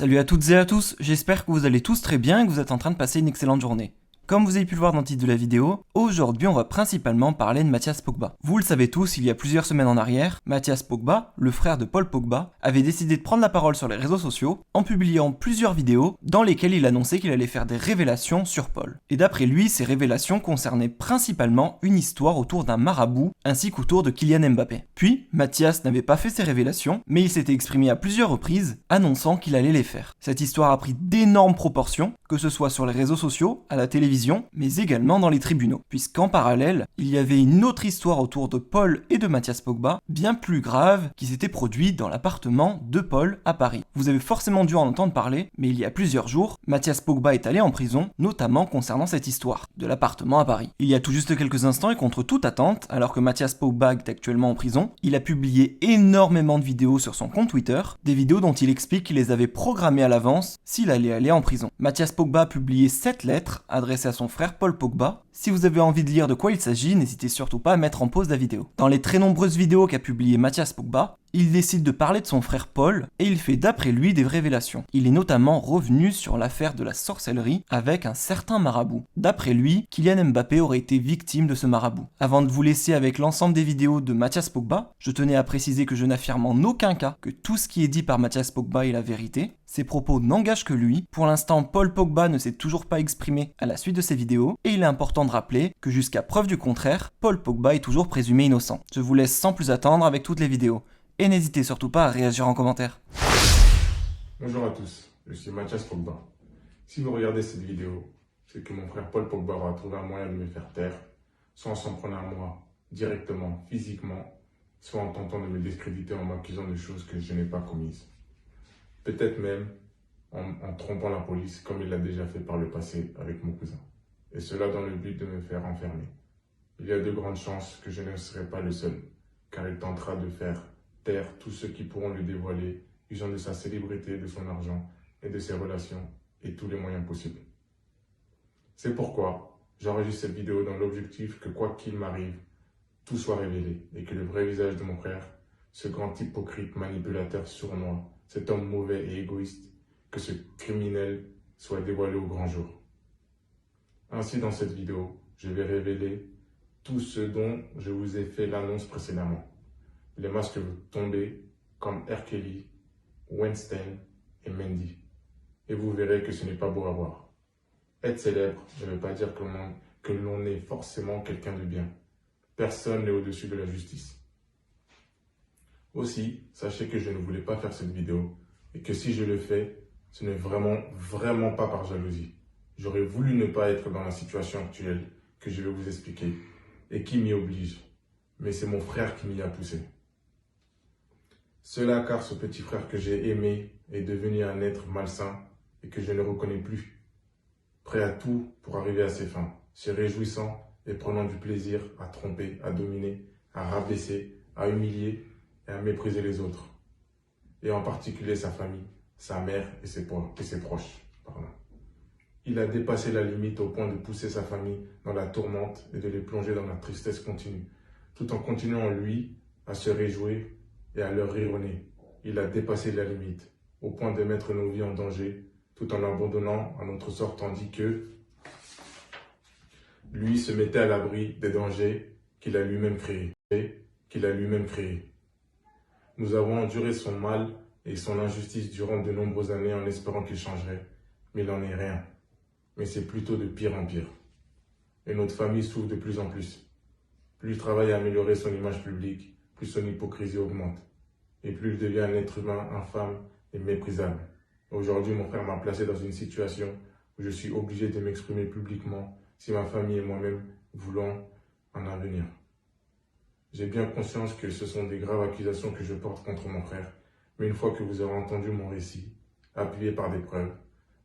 Salut à toutes et à tous, j'espère que vous allez tous très bien et que vous êtes en train de passer une excellente journée. Comme vous avez pu le voir dans le titre de la vidéo, aujourd'hui on va principalement parler de Mathias Pogba. Vous le savez tous, il y a plusieurs semaines en arrière, Mathias Pogba, le frère de Paul Pogba, avait décidé de prendre la parole sur les réseaux sociaux en publiant plusieurs vidéos dans lesquelles il annonçait qu'il allait faire des révélations sur Paul. Et d'après lui, ces révélations concernaient principalement une histoire autour d'un marabout ainsi qu'autour de Kylian Mbappé. Puis, Mathias n'avait pas fait ces révélations, mais il s'était exprimé à plusieurs reprises, annonçant qu'il allait les faire. Cette histoire a pris d'énormes proportions, que ce soit sur les réseaux sociaux, à la télévision, mais également dans les tribunaux, puisqu'en parallèle, il y avait une autre histoire autour de Paul et de Mathias Pogba, bien plus grave, qui s'était produite dans l'appartement de Paul à Paris. Vous avez forcément dû en entendre parler, mais il y a plusieurs jours, Mathias Pogba est allé en prison, notamment concernant cette histoire, de l'appartement à Paris. Il y a tout juste quelques instants et contre toute attente, alors que Mathias Pogba est actuellement en prison, il a publié énormément de vidéos sur son compte Twitter, des vidéos dont il explique qu'il les avait programmées à l'avance s'il allait aller en prison. Mathias Pogba a publié 7 lettres adressées à son frère Paul Pogba. Si vous avez envie de lire de quoi il s'agit, n'hésitez surtout pas à mettre en pause la vidéo. Dans les très nombreuses vidéos qu'a publiées Mathias Pogba, il décide de parler de son frère Paul et il fait d'après lui des révélations. Il est notamment revenu sur l'affaire de la sorcellerie avec un certain marabout. D'après lui, Kylian Mbappé aurait été victime de ce marabout. Avant de vous laisser avec l'ensemble des vidéos de Mathias Pogba, je tenais à préciser que je n'affirme en aucun cas que tout ce qui est dit par Mathias Pogba est la vérité. Ses propos n'engagent que lui. Pour l'instant, Paul Pogba ne s'est toujours pas exprimé à la suite de ces vidéos et il est important de rappeler que jusqu'à preuve du contraire, Paul Pogba est toujours présumé innocent. Je vous laisse sans plus attendre avec toutes les vidéos. Et n'hésitez surtout pas à réagir en commentaire. Bonjour à tous, je suis Mathias Pogba. Si vous regardez cette vidéo, c'est que mon frère Paul Pogba aura trouvé un moyen de me faire taire, soit en s'en prenant à moi, directement, physiquement, soit en tentant de me discréditer en m'accusant de choses que je n'ai pas commises. Peut-être même en trompant la police, comme il l'a déjà fait par le passé avec mon cousin. Et cela dans le but de me faire enfermer. Il y a de grandes chances que je ne serai pas le seul, car il tentera de faire taire tous ceux qui pourront le dévoiler, usant de sa célébrité, de son argent et de ses relations et tous les moyens possibles. C'est pourquoi j'enregistre cette vidéo dans l'objectif que quoi qu'il m'arrive, tout soit révélé et que le vrai visage de mon frère, ce grand hypocrite manipulateur sournois, cet homme mauvais et égoïste, que ce criminel soit dévoilé au grand jour. Ainsi, dans cette vidéo, je vais révéler tout ce dont je vous ai fait l'annonce précédemment. Les masques vont tomber comme R. Kelly, Weinstein et Mendy. Et vous verrez que ce n'est pas beau à voir. Être célèbre ne veut pas dire que l'on est forcément quelqu'un de bien. Personne n'est au-dessus de la justice. Aussi, sachez que je ne voulais pas faire cette vidéo et que si je le fais, ce n'est vraiment pas par jalousie. J'aurais voulu ne pas être dans la situation actuelle que je vais vous expliquer et qui m'y oblige. Mais c'est mon frère qui m'y a poussé. Cela car ce petit frère que j'ai aimé est devenu un être malsain et que je ne reconnais plus. Prêt à tout pour arriver à ses fins, se réjouissant et prenant du plaisir à tromper, à dominer, à rabaisser, à humilier et à mépriser les autres. Et en particulier sa famille, sa mère et ses proches. Il a dépassé la limite au point de pousser sa famille dans la tourmente et de les plonger dans la tristesse continue, tout en continuant lui à se réjouir et à leur rire au nez. Il a dépassé la limite, au point de mettre nos vies en danger, tout en l'abandonnant à notre sort, tandis que lui se mettait à l'abri des dangers qu'il a lui-même créés. Nous avons enduré son mal et son injustice durant de nombreuses années en espérant qu'il changerait, mais il n'en est rien. Mais c'est plutôt de pire en pire. Et notre famille souffre de plus en plus. Plus il travaille à améliorer son image publique, plus son hypocrisie augmente. Et plus il devient un être humain infâme et méprisable. Aujourd'hui, mon frère m'a placé dans une situation où je suis obligé de m'exprimer publiquement si ma famille et moi-même voulons en avenir. J'ai bien conscience que ce sont des graves accusations que je porte contre mon frère, mais une fois que vous aurez entendu mon récit, appuyé par des preuves,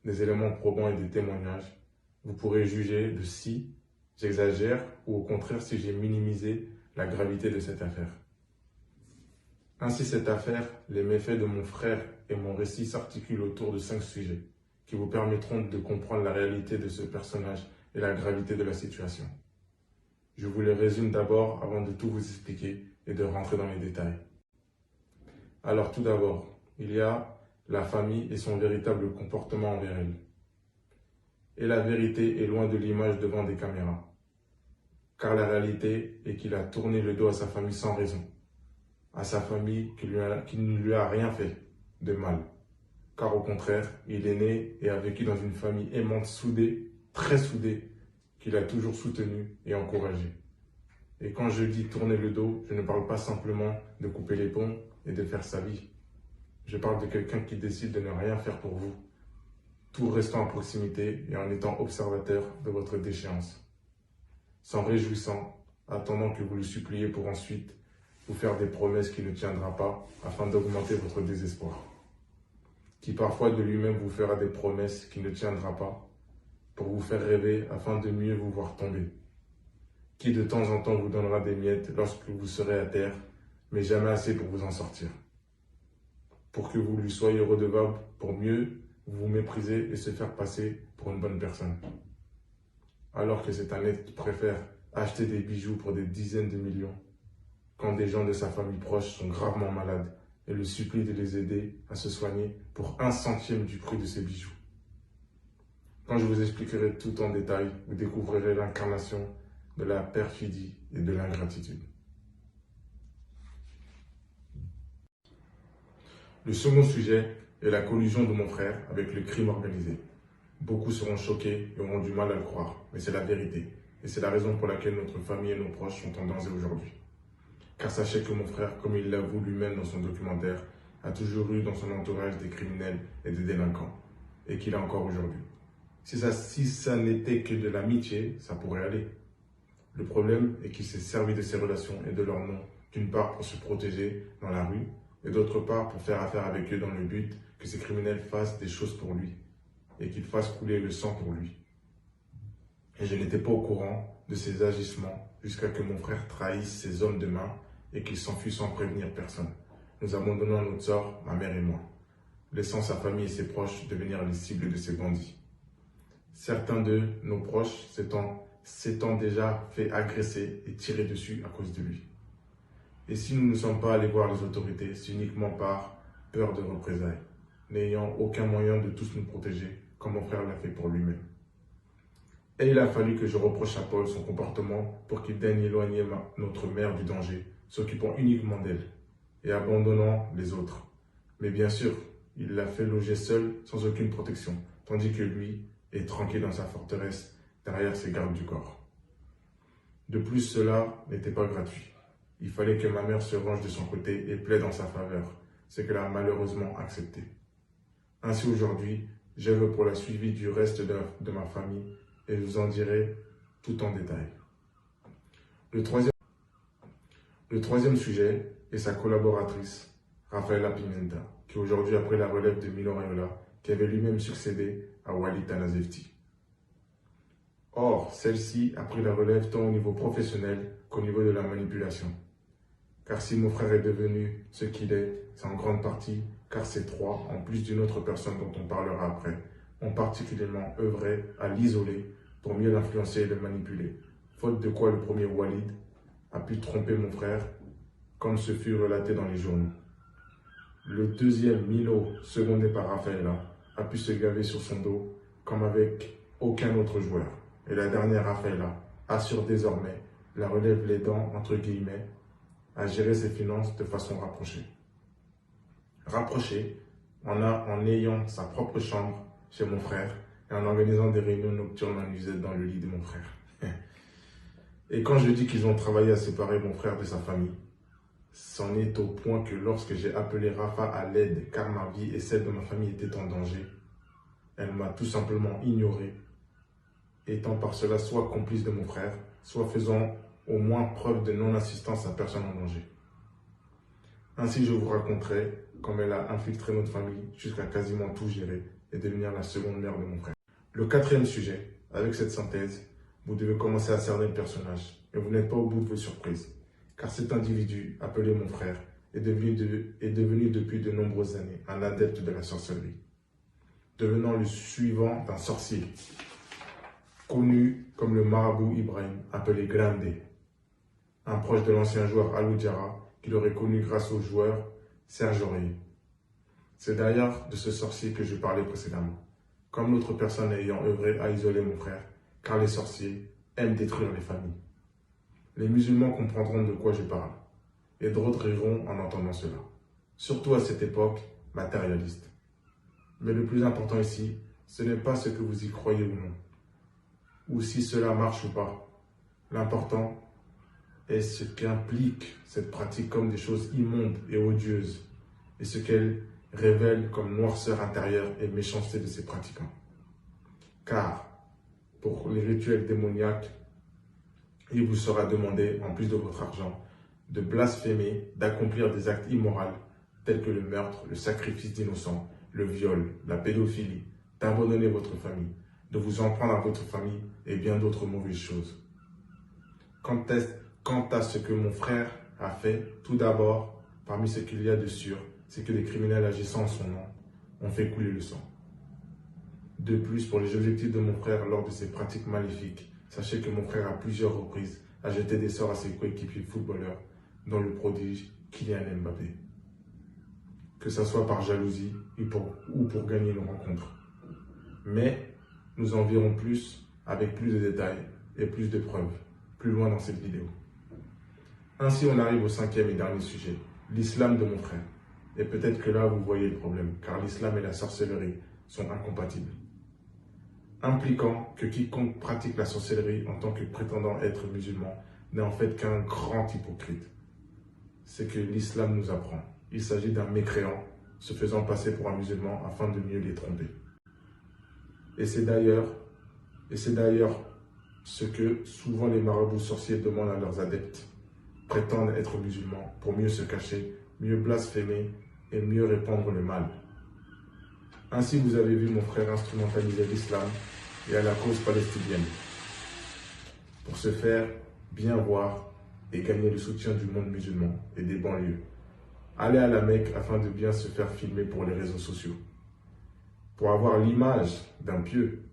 des éléments probants et des témoignages, vous pourrez juger de si j'exagère ou au contraire si j'ai minimisé la gravité de cette affaire. Ainsi, cette affaire, les méfaits de mon frère et mon récit s'articulent autour de 5 sujets qui vous permettront de comprendre la réalité de ce personnage et la gravité de la situation. Je vous les résume d'abord avant de tout vous expliquer et de rentrer dans les détails. Alors tout d'abord, il y a la famille et son véritable comportement envers elle. Et la vérité est loin de l'image devant des caméras. Car la réalité est qu'il a tourné le dos à sa famille sans raison. À sa famille qui ne lui a rien fait de mal. Car au contraire, il est né et a vécu dans une famille aimante, soudée, très soudée, qu'il a toujours soutenue et encouragée. Et quand je dis tourner le dos, je ne parle pas simplement de couper les ponts et de faire sa vie. Je parle de quelqu'un qui décide de ne rien faire pour vous, tout restant à proximité et en étant observateur de votre déchéance. S'en réjouissant, attendant que vous le suppliez pour ensuite vous faire des promesses qu'il ne tiendra pas afin d'augmenter votre désespoir. Qui parfois de lui-même vous fera des promesses qu'il ne tiendra pas pour vous faire rêver afin de mieux vous voir tomber. Qui de temps en temps vous donnera des miettes lorsque vous serez à terre, mais jamais assez pour vous en sortir. Pour que vous lui soyez redevable pour mieux vous mépriser et se faire passer pour une bonne personne. Alors que c'est un être qui préfère acheter des bijoux pour des dizaines de millions, quand des gens de sa famille proche sont gravement malades et le supplie de les aider à se soigner pour 1/100 du prix de ces bijoux. Quand je vous expliquerai tout en détail, vous découvrirez l'incarnation de la perfidie et de l'ingratitude. Le second sujet est la collusion de mon frère avec le crime organisé. Beaucoup seront choqués et auront du mal à le croire, mais c'est la vérité. Et c'est la raison pour laquelle notre famille et nos proches sont en danger aujourd'hui. Car sachez que mon frère, comme il l'avoue lui-même dans son documentaire, a toujours eu dans son entourage des criminels et des délinquants, et qu'il a encore aujourd'hui. Si ça n'était que de l'amitié, ça pourrait aller. Le problème est qu'il s'est servi de ses relations et de leur nom, d'une part pour se protéger dans la rue, et d'autre part pour faire affaire avec eux dans le but que ces criminels fassent des choses pour lui, et qu'ils fassent couler le sang pour lui. Et je n'étais pas au courant de ces agissements jusqu'à que mon frère trahisse ses hommes de main et qu'il s'enfuit sans prévenir personne, nous abandonnant à notre sort, ma mère et moi, laissant sa famille et ses proches devenir les cibles de ces bandits. Certains de nos proches s'étant déjà fait agresser et tirer dessus à cause de lui. Et si nous ne sommes pas allés voir les autorités, c'est uniquement par peur de représailles, n'ayant aucun moyen de tous nous protéger, comme mon frère l'a fait pour lui-même. Et il a fallu que je reproche à Paul son comportement pour qu'il daigne éloigner notre mère du danger, s'occupant uniquement d'elle et abandonnant les autres. Mais bien sûr, il l'a fait loger seul, sans aucune protection, tandis que lui est tranquille dans sa forteresse, derrière ses gardes du corps. De plus, cela n'était pas gratuit. Il fallait que ma mère se range de son côté et plaide en sa faveur, ce qu'elle a malheureusement accepté. Ainsi aujourd'hui, j'œuvre pour la suivi du reste de ma famille et je vous en dirai tout en détail. Le troisième sujet est sa collaboratrice, Rafaela Pimenta, qui aujourd'hui a pris la relève de Mino Raiola, qui avait lui-même succédé à Walid Tanazefti. Or, celle-ci a pris la relève tant au niveau professionnel qu'au niveau de la manipulation. Car si mon frère est devenu ce qu'il est, c'est en grande partie car ces trois, en plus d'une autre personne dont on parlera après, ont particulièrement œuvré à l'isoler pour mieux l'influencer et le manipuler. Faute de quoi le premier Walid a pu tromper mon frère, comme ce fut relaté dans les journaux. Le deuxième, Milo, secondé par Rafaela, a pu se gaver sur son dos comme avec aucun autre joueur. Et la dernière, Rafaela, assure désormais la relève l'aidant, entre guillemets, à gérer ses finances de façon rapprochée. Rapprochée en ayant sa propre chambre chez mon frère et en organisant des réunions nocturnes en usette dans le lit de mon frère. Et quand je dis qu'ils ont travaillé à séparer mon frère de sa famille, c'en est au point que lorsque j'ai appelé Rafa à l'aide car ma vie et celle de ma famille étaient en danger, elle m'a tout simplement ignoré, étant par cela soit complice de mon frère, soit faisant au moins preuve de non-assistance à personne en danger. Ainsi, je vous raconterai comment elle a infiltré notre famille jusqu'à quasiment tout gérer et devenir la seconde mère de mon frère. Le quatrième sujet, avec cette synthèse, vous devez commencer à cerner le personnage et vous n'êtes pas au bout de vos surprises, car cet individu, appelé mon frère, est devenu depuis de nombreuses années un adepte de la sorcellerie, devenant le suivant d'un sorcier, connu comme le marabout Ibrahim, appelé Grande, un proche de l'ancien joueur Alou Diarra, qu'il aurait connu grâce au joueur Serge Aurier. C'est d'ailleurs de ce sorcier que je parlais précédemment, comme l'autre personne ayant œuvré à isoler mon frère, car les sorciers aiment détruire les familles. Les musulmans comprendront de quoi je parle, et d'autres riront en entendant cela, surtout à cette époque matérialiste. Mais le plus important ici, ce n'est pas ce que vous y croyez ou non, ou si cela marche ou pas. L'important est ce qu'implique cette pratique comme des choses immondes et odieuses, et ce qu'elle révèle comme noirceur intérieure et méchanceté de ses pratiquants. Car, pour les rituels démoniaques, il vous sera demandé, en plus de votre argent, de blasphémer, d'accomplir des actes immoraux tels que le meurtre, le sacrifice d'innocents, le viol, la pédophilie, d'abandonner votre famille, de vous en prendre à votre famille et bien d'autres mauvaises choses. Quant à ce que mon frère a fait, tout d'abord, parmi ce qu'il y a de sûr, c'est que les criminels agissant en son nom ont fait couler le sang. De plus, pour les objectifs de mon frère lors de ses pratiques maléfiques, sachez que mon frère à plusieurs reprises a jeté des sorts à ses coéquipiers footballeurs, dont le prodige Kylian Mbappé. Que ce soit par jalousie ou pour gagner une rencontre. Mais nous en verrons plus avec plus de détails et plus de preuves, plus loin dans cette vidéo. Ainsi, on arrive au cinquième et dernier sujet, l'islam de mon frère. Et peut-être que là, vous voyez le problème, car l'islam et la sorcellerie sont incompatibles. Impliquant que quiconque pratique la sorcellerie en tant que prétendant être musulman n'est en fait qu'un grand hypocrite. C'est que l'islam nous apprend. Il s'agit d'un mécréant se faisant passer pour un musulman afin de mieux les tromper. Et c'est d'ailleurs ce que souvent les marabouts sorciers demandent à leurs adeptes, prétendent être musulmans pour mieux se cacher, mieux blasphémer et mieux répandre le mal. Ainsi, vous avez vu mon frère instrumentaliser l'islam et à la cause palestinienne pour se faire bien voir et gagner le soutien du monde musulman et des banlieues. Aller à la Mecque afin de bien se faire filmer pour les réseaux sociaux, pour avoir l'image d'un pieux,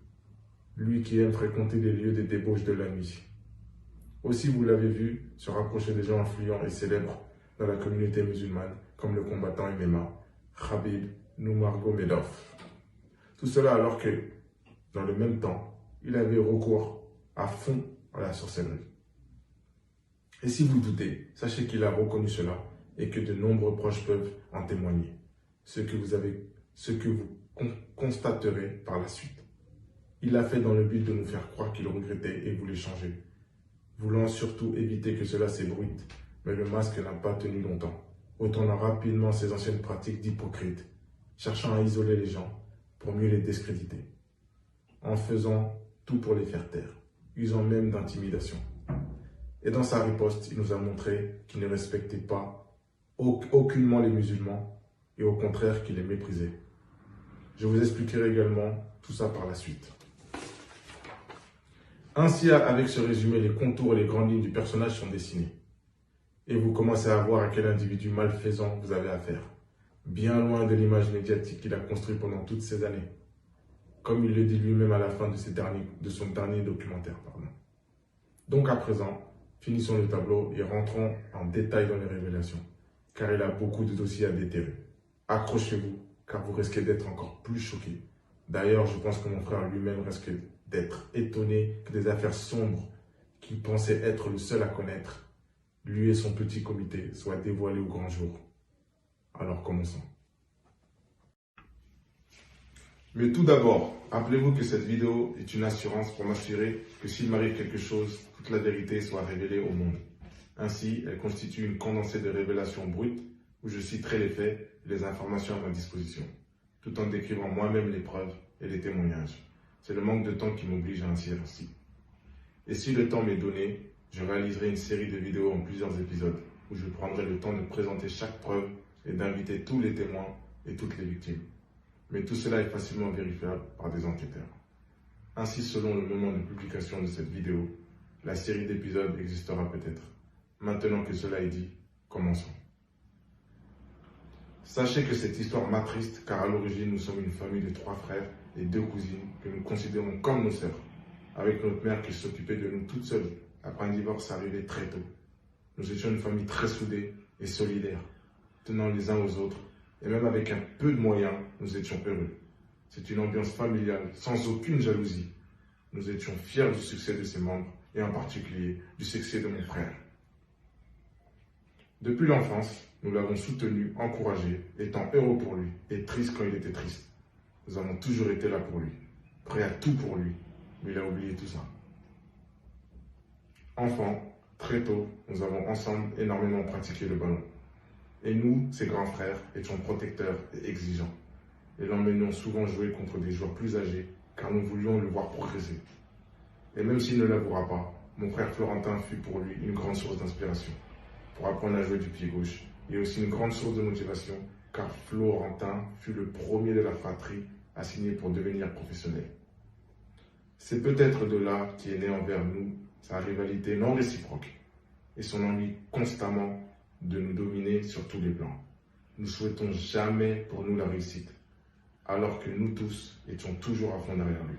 lui qui aime fréquenter les lieux des débauches de la nuit. Aussi, vous l'avez vu, se rapprocher des gens influents et célèbres dans la communauté musulmane, comme le combattant MMA, Khabib Nurmagomedov. Tout cela alors que, dans le même temps, il avait recours à fond à la sorcellerie. Et si vous doutez, sachez qu'il a reconnu cela et que de nombreux proches peuvent en témoigner, ce que vous constaterez par la suite. Il l'a fait dans le but de nous faire croire qu'il regrettait et voulait changer, voulant surtout éviter que cela s'ébruite, mais le masque n'a pas tenu longtemps, retournant rapidement ses anciennes pratiques d'hypocrite, cherchant à isoler les gens pour mieux les discréditer, en faisant tout pour les faire taire, usant même d'intimidation. Et dans sa riposte, il nous a montré qu'il ne respectait pas aucunement les musulmans et au contraire qu'il les méprisait. Je vous expliquerai également tout ça par la suite. Ainsi, avec ce résumé, les contours et les grandes lignes du personnage sont dessinés. Et vous commencez à voir à quel individu malfaisant vous avez affaire, bien loin de l'image médiatique qu'il a construite pendant toutes ces années, comme il le dit lui-même à la fin de son dernier documentaire. Donc à présent, finissons le tableau et rentrons en détail dans les révélations, car il a beaucoup de dossiers à déterrer. Accrochez-vous, car vous risquez d'être encore plus choqués. D'ailleurs, je pense que mon frère lui-même risque d'être étonné que des affaires sombres qu'il pensait être le seul à connaître, lui et son petit comité, soient dévoilées au grand jour. Alors commençons. Mais tout d'abord, rappelez-vous que cette vidéo est une assurance pour m'assurer que s'il m'arrive quelque chose, toute la vérité soit révélée au monde. Ainsi, elle constitue une condensée de révélations brutes où je citerai les faits et les informations à ma disposition, tout en décrivant moi-même les preuves et les témoignages. C'est le manque de temps qui m'oblige à ainsi. Et si le temps m'est donné, je réaliserai une série de vidéos en plusieurs épisodes où je prendrai le temps de présenter chaque preuve et d'inviter tous les témoins et toutes les victimes. Mais tout cela est facilement vérifiable par des enquêteurs. Ainsi, selon le moment de publication de cette vidéo, la série d'épisodes existera peut-être. Maintenant que cela est dit, commençons. Sachez que cette histoire m'attriste car à l'origine nous sommes une famille de 3 frères et 2 cousines que nous considérons comme nos sœurs, avec notre mère qui s'occupait de nous toute seule après un divorce arrivé très tôt. Nous étions une famille très soudée et solidaire, tenant les uns aux autres Et même avec un peu de moyens, nous étions heureux. C'est une ambiance familiale, sans aucune jalousie. Nous étions fiers du succès de ses membres, et en particulier du succès de mon frère. Depuis l'enfance, nous l'avons soutenu, encouragé, étant heureux pour lui, et triste quand il était triste. Nous avons toujours été là pour lui, prêts à tout pour lui, mais il a oublié tout ça. Enfant, très tôt, nous avons ensemble énormément pratiqué le ballon. Et nous, ses grands frères, étions protecteurs et exigeants. Et l'emmenions souvent jouer contre des joueurs plus âgés, car nous voulions le voir progresser. Et même s'il ne l'avouera pas, mon frère Florentin fut pour lui une grande source d'inspiration, pour apprendre à jouer du pied gauche, et aussi une grande source de motivation, car Florentin fut le premier de la fratrie à signer pour devenir professionnel. C'est peut-être de là qu'est né envers nous sa rivalité non réciproque, et son envie constamment de nous dominer sur tous les plans. Nous souhaitons jamais pour nous la réussite, alors que nous tous étions toujours à fond derrière lui.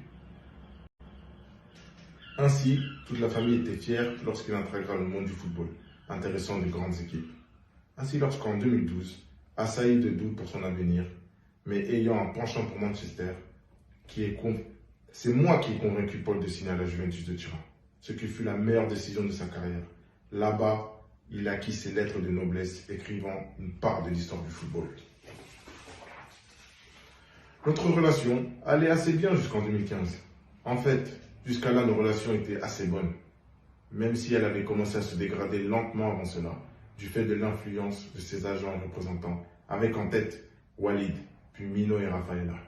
Ainsi, toute la famille était fière lorsqu'il intégra le monde du football, intéressant de grandes équipes. Ainsi, lorsqu'en 2012, assailli de doutes pour son avenir, mais ayant un penchant pour Manchester, c'est moi qui ai convaincu Paul de signer à la Juventus de Turin, ce qui fut la meilleure décision de sa carrière. Là-bas, il acquit ses lettres de noblesse, écrivant une part de l'histoire du football. Notre relation allait assez bien jusqu'en 2015. En fait, jusqu'à là, nos relations étaient assez bonnes, même si elle avait commencé à se dégrader lentement avant cela, du fait de l'influence de ses agents et représentants, avec en tête Walid, puis Mino et Rafaela.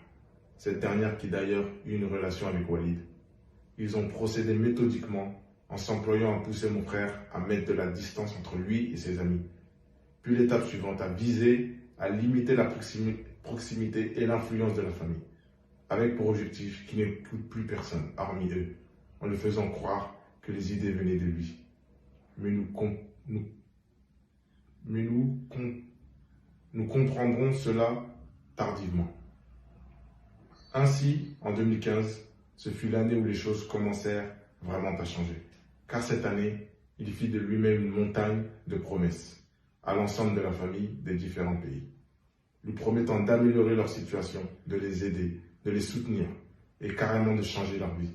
Cette dernière qui d'ailleurs eut une relation avec Walid. Ils ont procédé méthodiquement en s'employant à pousser mon frère à mettre de la distance entre lui et ses amis. Puis l'étape suivante à viser à limiter la proximité et l'influence de la famille, avec pour objectif qu'il n'écoute plus personne, hormis eux, en lui faisant croire que les idées venaient de lui. Mais nous comprendrons cela tardivement. Ainsi, en 2015, ce fut l'année où les choses commencèrent vraiment à changer. Car cette année, il fit de lui-même une montagne de promesses à l'ensemble de la famille des différents pays, lui promettant d'améliorer leur situation, de les aider, de les soutenir et carrément de changer leur vie,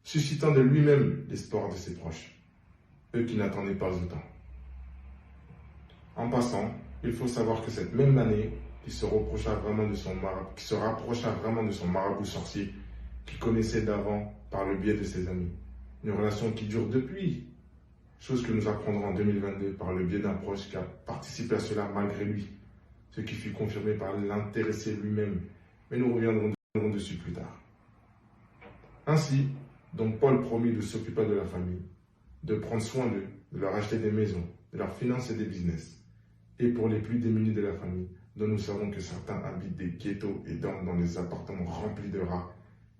suscitant de lui-même l'espoir de ses proches, eux qui n'attendaient pas autant. En passant, il faut savoir que cette même année, il se rapprocha vraiment de son marabout sorcier qu'il connaissait d'avant par le biais de ses amis. Une relation qui dure depuis, chose que nous apprendrons en 2022 par le biais d'un proche qui a participé à cela malgré lui, ce qui fut confirmé par l'intéressé lui-même, mais nous reviendrons dessus plus tard. Ainsi, donc Paul promit de s'occuper de la famille, de prendre soin d'eux, de leur acheter des maisons, de leur financer des business. Et pour les plus démunis de la famille, dont nous savons que certains habitent des ghettos et dorment dans des appartements remplis de rats,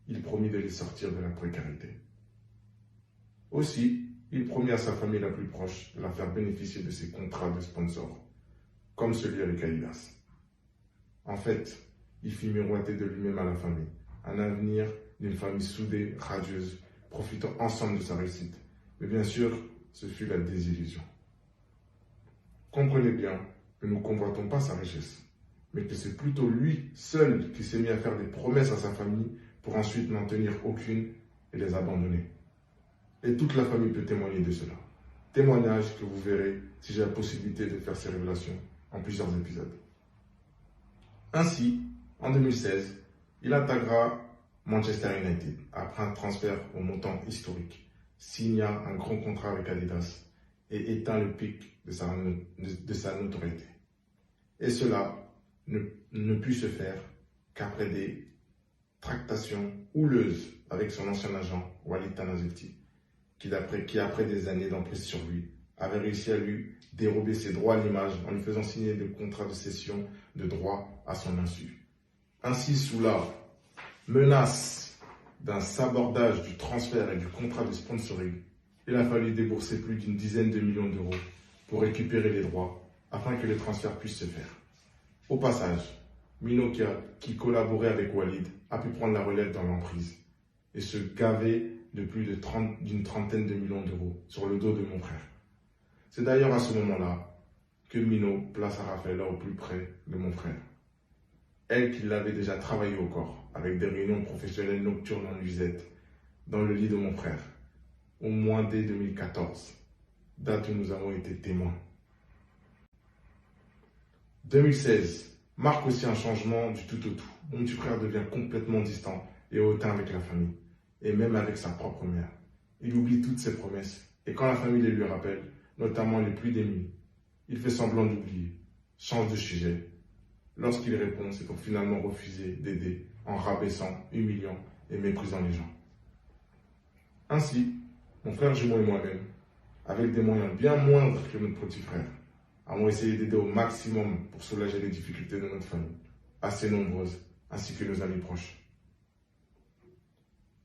il promit de les sortir de la précarité. Aussi, il promit à sa famille la plus proche de la faire bénéficier de ses contrats de sponsor, comme celui avec Adidas. En fait, il fit miroiter de lui-même à la famille, un avenir d'une famille soudée, radieuse, profitant ensemble de sa réussite. Mais bien sûr, ce fut la désillusion. Comprenez bien que nous ne convoitons pas sa richesse, mais que c'est plutôt lui seul qui s'est mis à faire des promesses à sa famille pour ensuite n'en tenir aucune et les abandonner. Et toute la famille peut témoigner de cela. Témoignage que vous verrez si j'ai la possibilité de faire ces révélations en plusieurs épisodes. Ainsi, en 2016, il intégra Manchester United après un transfert au montant historique, signa un grand contrat avec Adidas et éteint le pic de sa notoriété. Et cela ne put se faire qu'après des tractations houleuses avec son ancien agent, Walid Tanazetti, qui après des années d'emprise sur lui, avait réussi à lui dérober ses droits à l'image en lui faisant signer des contrats de cession de droits à son insu. Ainsi, sous la menace d'un sabordage du transfert et du contrat de sponsoring, il a fallu débourser plus d'une dizaine de millions d'euros pour récupérer les droits afin que les transferts puissent se faire. Au passage, Mino, qui collaborait avec Walid, a pu prendre la relève dans l'emprise et se gaver de plus d'une trentaine de millions d'euros sur le dos de mon frère. C'est d'ailleurs à ce moment-là que Mino plaça Rafaela au plus près de mon frère, Elle qui l'avait déjà travaillé au corps, avec des réunions professionnelles nocturnes en nuisette, dans le lit de mon frère, au moins dès 2014, date où nous avons été témoins. 2016 marque aussi un changement du tout au tout. Mon petit frère devient complètement distant et hautain avec la famille, et même avec sa propre mère. Il oublie toutes ses promesses, et quand la famille les lui rappelle, notamment les plus démunis, il fait semblant d'oublier, change de sujet. Lorsqu'il répond, c'est pour finalement refuser d'aider en rabaissant, humiliant et méprisant les gens. Ainsi, mon frère jumeau et moi-même, avec des moyens bien moindres que notre petit frère, avons essayé d'aider au maximum pour soulager les difficultés de notre famille, assez nombreuses, ainsi que nos amis proches.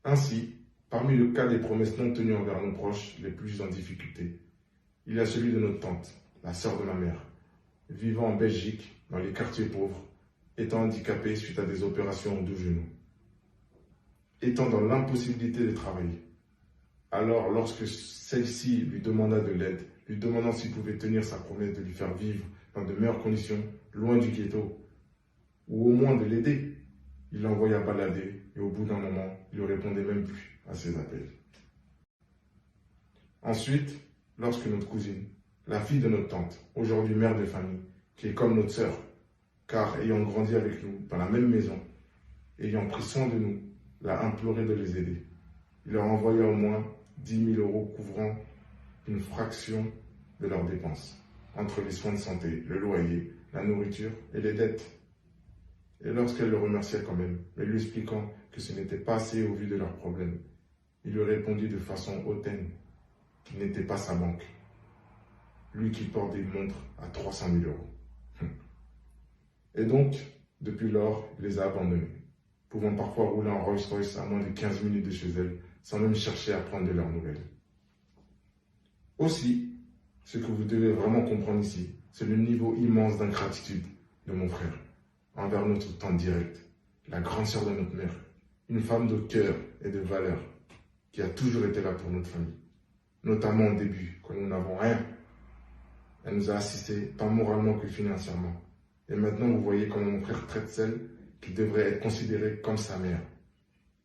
Ainsi, parmi le cas des promesses non tenues envers nos proches les plus en difficulté, il y a celui de notre tante, la sœur de ma mère, vivant en Belgique, dans les quartiers pauvres, étant handicapée suite à des opérations aux deux genoux, étant dans l'impossibilité de travailler. Alors, lorsque celle-ci lui demanda de l'aide, lui demandant s'il pouvait tenir sa promesse de lui faire vivre dans de meilleures conditions, loin du ghetto, ou au moins de l'aider, il l'envoya balader et au bout d'un moment, il ne répondait même plus à ses appels. Ensuite, lorsque notre cousine, la fille de notre tante, aujourd'hui mère de famille, qui est comme notre sœur, car ayant grandi avec nous dans la même maison, ayant pris soin de nous, l'a imploré de les aider. Il leur envoya au moins 10 000 € couvrant une fraction de leurs dépenses, entre les soins de santé, le loyer, la nourriture et les dettes. Et lorsqu'elle le remerciait quand même, mais lui expliquant que ce n'était pas assez au vu de leurs problèmes, il lui répondit de façon hautaine qu'il n'était pas sa banque. Lui qui porte des montres à 300 000 €. Et donc, depuis lors, il les a abandonnés, pouvant parfois rouler en Rolls-Royce à moins de 15 minutes de chez elle, sans même chercher à prendre de leurs nouvelles. Aussi, ce que vous devez vraiment comprendre ici, c'est le niveau immense d'ingratitude de mon frère envers notre tante directe, la grande sœur de notre mère, une femme de cœur et de valeur qui a toujours été là pour notre famille, notamment au début, quand nous n'avons rien. Elle nous a assistés tant moralement que financièrement. Et maintenant, vous voyez comment mon frère traite celle qui devrait être considérée comme sa mère,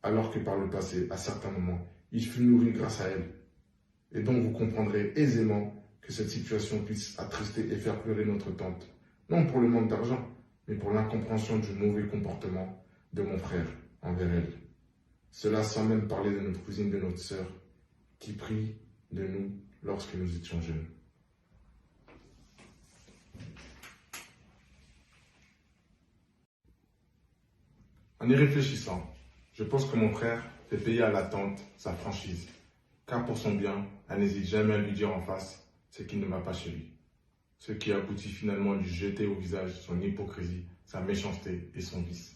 alors que par le passé, à certains moments, il fut nourri grâce à elle. Et donc, vous comprendrez aisément que cette situation puisse attrister et faire pleurer notre tante, non pour le manque d'argent, mais pour l'incompréhension du mauvais comportement de mon frère envers elle. Cela sans même parler de notre cousine, de notre sœur, qui prie de nous lorsque nous étions jeunes. En y réfléchissant, je pense que mon frère fait payer à la tante sa franchise, car pour son bien, elle n'hésite jamais à lui dire en face ce qui ne va pas chez lui. Ce qui aboutit finalement à lui jeter au visage son hypocrisie, sa méchanceté et son vice,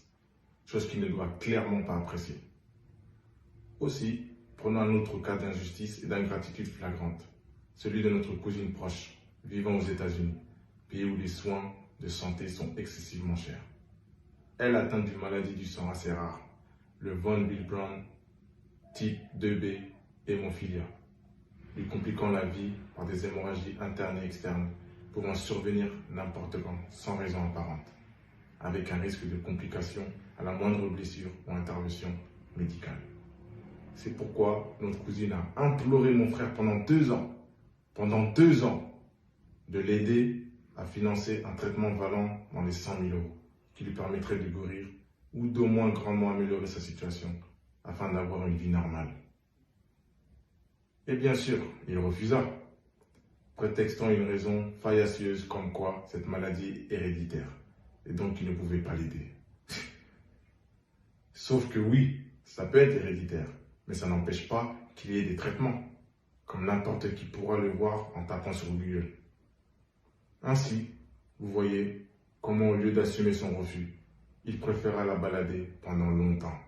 chose qu'il ne doit clairement pas apprécier. Aussi, prenons un autre cas d'injustice et d'ingratitude flagrante, celui de notre cousine proche, vivant aux États-Unis, pays où les soins de santé sont excessivement chers. Elle atteint d'une maladie du sang assez rare, le von Willebrand type 2B hémophilia, lui compliquant la vie par des hémorragies internes et externes, pouvant survenir n'importe quand, sans raison apparente, avec un risque de complications à la moindre blessure ou intervention médicale. C'est pourquoi notre cousine a imploré mon frère pendant 2 ans, de l'aider à financer un traitement valant dans les 100 000 € qui lui permettrait de guérir ou d'au moins grandement améliorer sa situation afin d'avoir une vie normale. Et bien sûr, il refusa, prétextant une raison faillacieuse comme quoi cette maladie est héréditaire et donc il ne pouvait pas l'aider. Sauf que oui, ça peut être héréditaire, mais ça n'empêche pas qu'il y ait des traitements, comme n'importe qui pourra le voir en tapant sur Google. Ainsi, vous voyez comment au lieu d'assumer son refus, il préféra la balader pendant longtemps,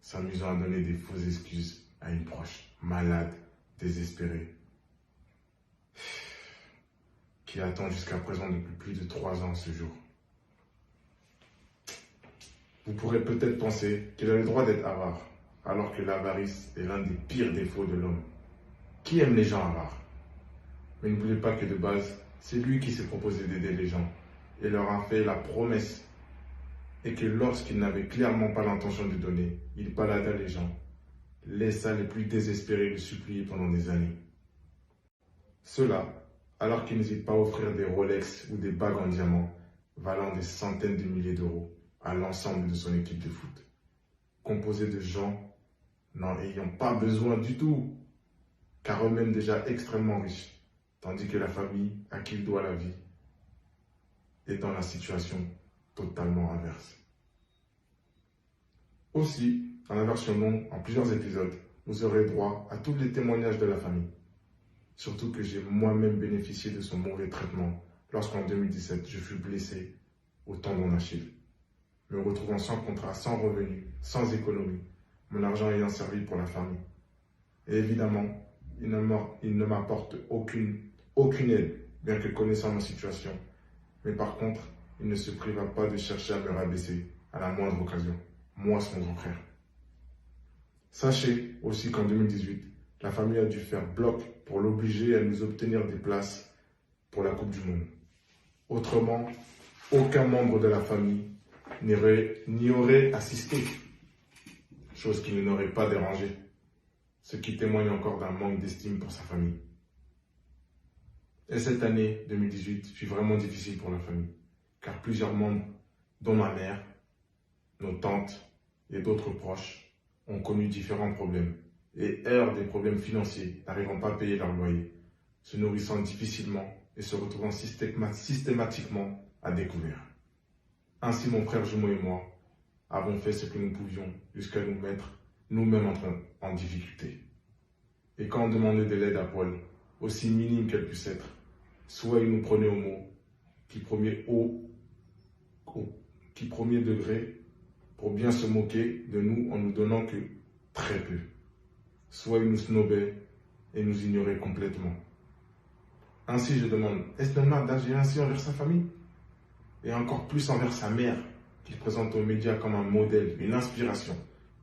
s'amusant à donner des fausses excuses à une proche, malade, désespérée, qui attend jusqu'à présent depuis plus de 3 ans ce jour. Vous pourrez peut-être penser qu'il a le droit d'être avare, alors que l'avarice est l'un des pires défauts de l'homme. Qui aime les gens avares? Mais n'oubliez pas que de base, c'est lui qui s'est proposé d'aider les gens et leur a fait la promesse et que lorsqu'il n'avait clairement pas l'intention de donner, il balada les gens, laissa les plus désespérés le supplier pendant des années. Cela, alors qu'il n'hésite pas à offrir des Rolex ou des bagues en diamant, valant des centaines de milliers d'euros à l'ensemble de son équipe de foot, composée de gens n'en ayant pas besoin du tout, car eux-mêmes déjà extrêmement riches, tandis que la famille à qui il doit la vie est dans la situation totalement inverse. Aussi, dans la version longue, en plusieurs épisodes, vous aurez droit à tous les témoignages de la famille. Surtout que j'ai moi-même bénéficié de son mauvais traitement lorsqu'en 2017, je fus blessé au tendon d'Achille, me retrouvant sans contrat, sans revenu, sans économie, mon argent ayant servi pour la famille. Et évidemment, il ne m'apporte aucune aide, bien que connaissant ma situation. Mais par contre, il ne se priva pas de chercher à me rabaisser à la moindre occasion, moi son grand frère. Sachez aussi qu'en 2018, la famille a dû faire bloc pour l'obliger à nous obtenir des places pour la Coupe du Monde. Autrement, aucun membre de la famille n'y aurait assisté, chose qui ne l'aurait pas dérangé, ce qui témoigne encore d'un manque d'estime pour sa famille. Et cette année 2018 fut vraiment difficile pour la famille, car plusieurs membres, dont ma mère, nos tantes et d'autres proches, ont connu différents problèmes et heurtent des problèmes financiers, n'arrivant pas à payer leur loyer, se nourrissant difficilement et se retrouvant systématiquement à découvert. Ainsi, mon frère jumeau et moi avons fait ce que nous pouvions jusqu'à nous mettre nous-mêmes en difficulté. Et quand on demandait de l'aide à Paul, aussi minime qu'elle puisse être, soit il nous prenait au mot, qui premier degré, pour bien se moquer de nous en nous donnant que très peu, soit il nous snobait et nous ignorait complètement. Ainsi, je demande, est-ce normal d'agir ainsi envers sa famille? Et encore plus envers sa mère, qu'il présente aux médias comme un modèle, une inspiration,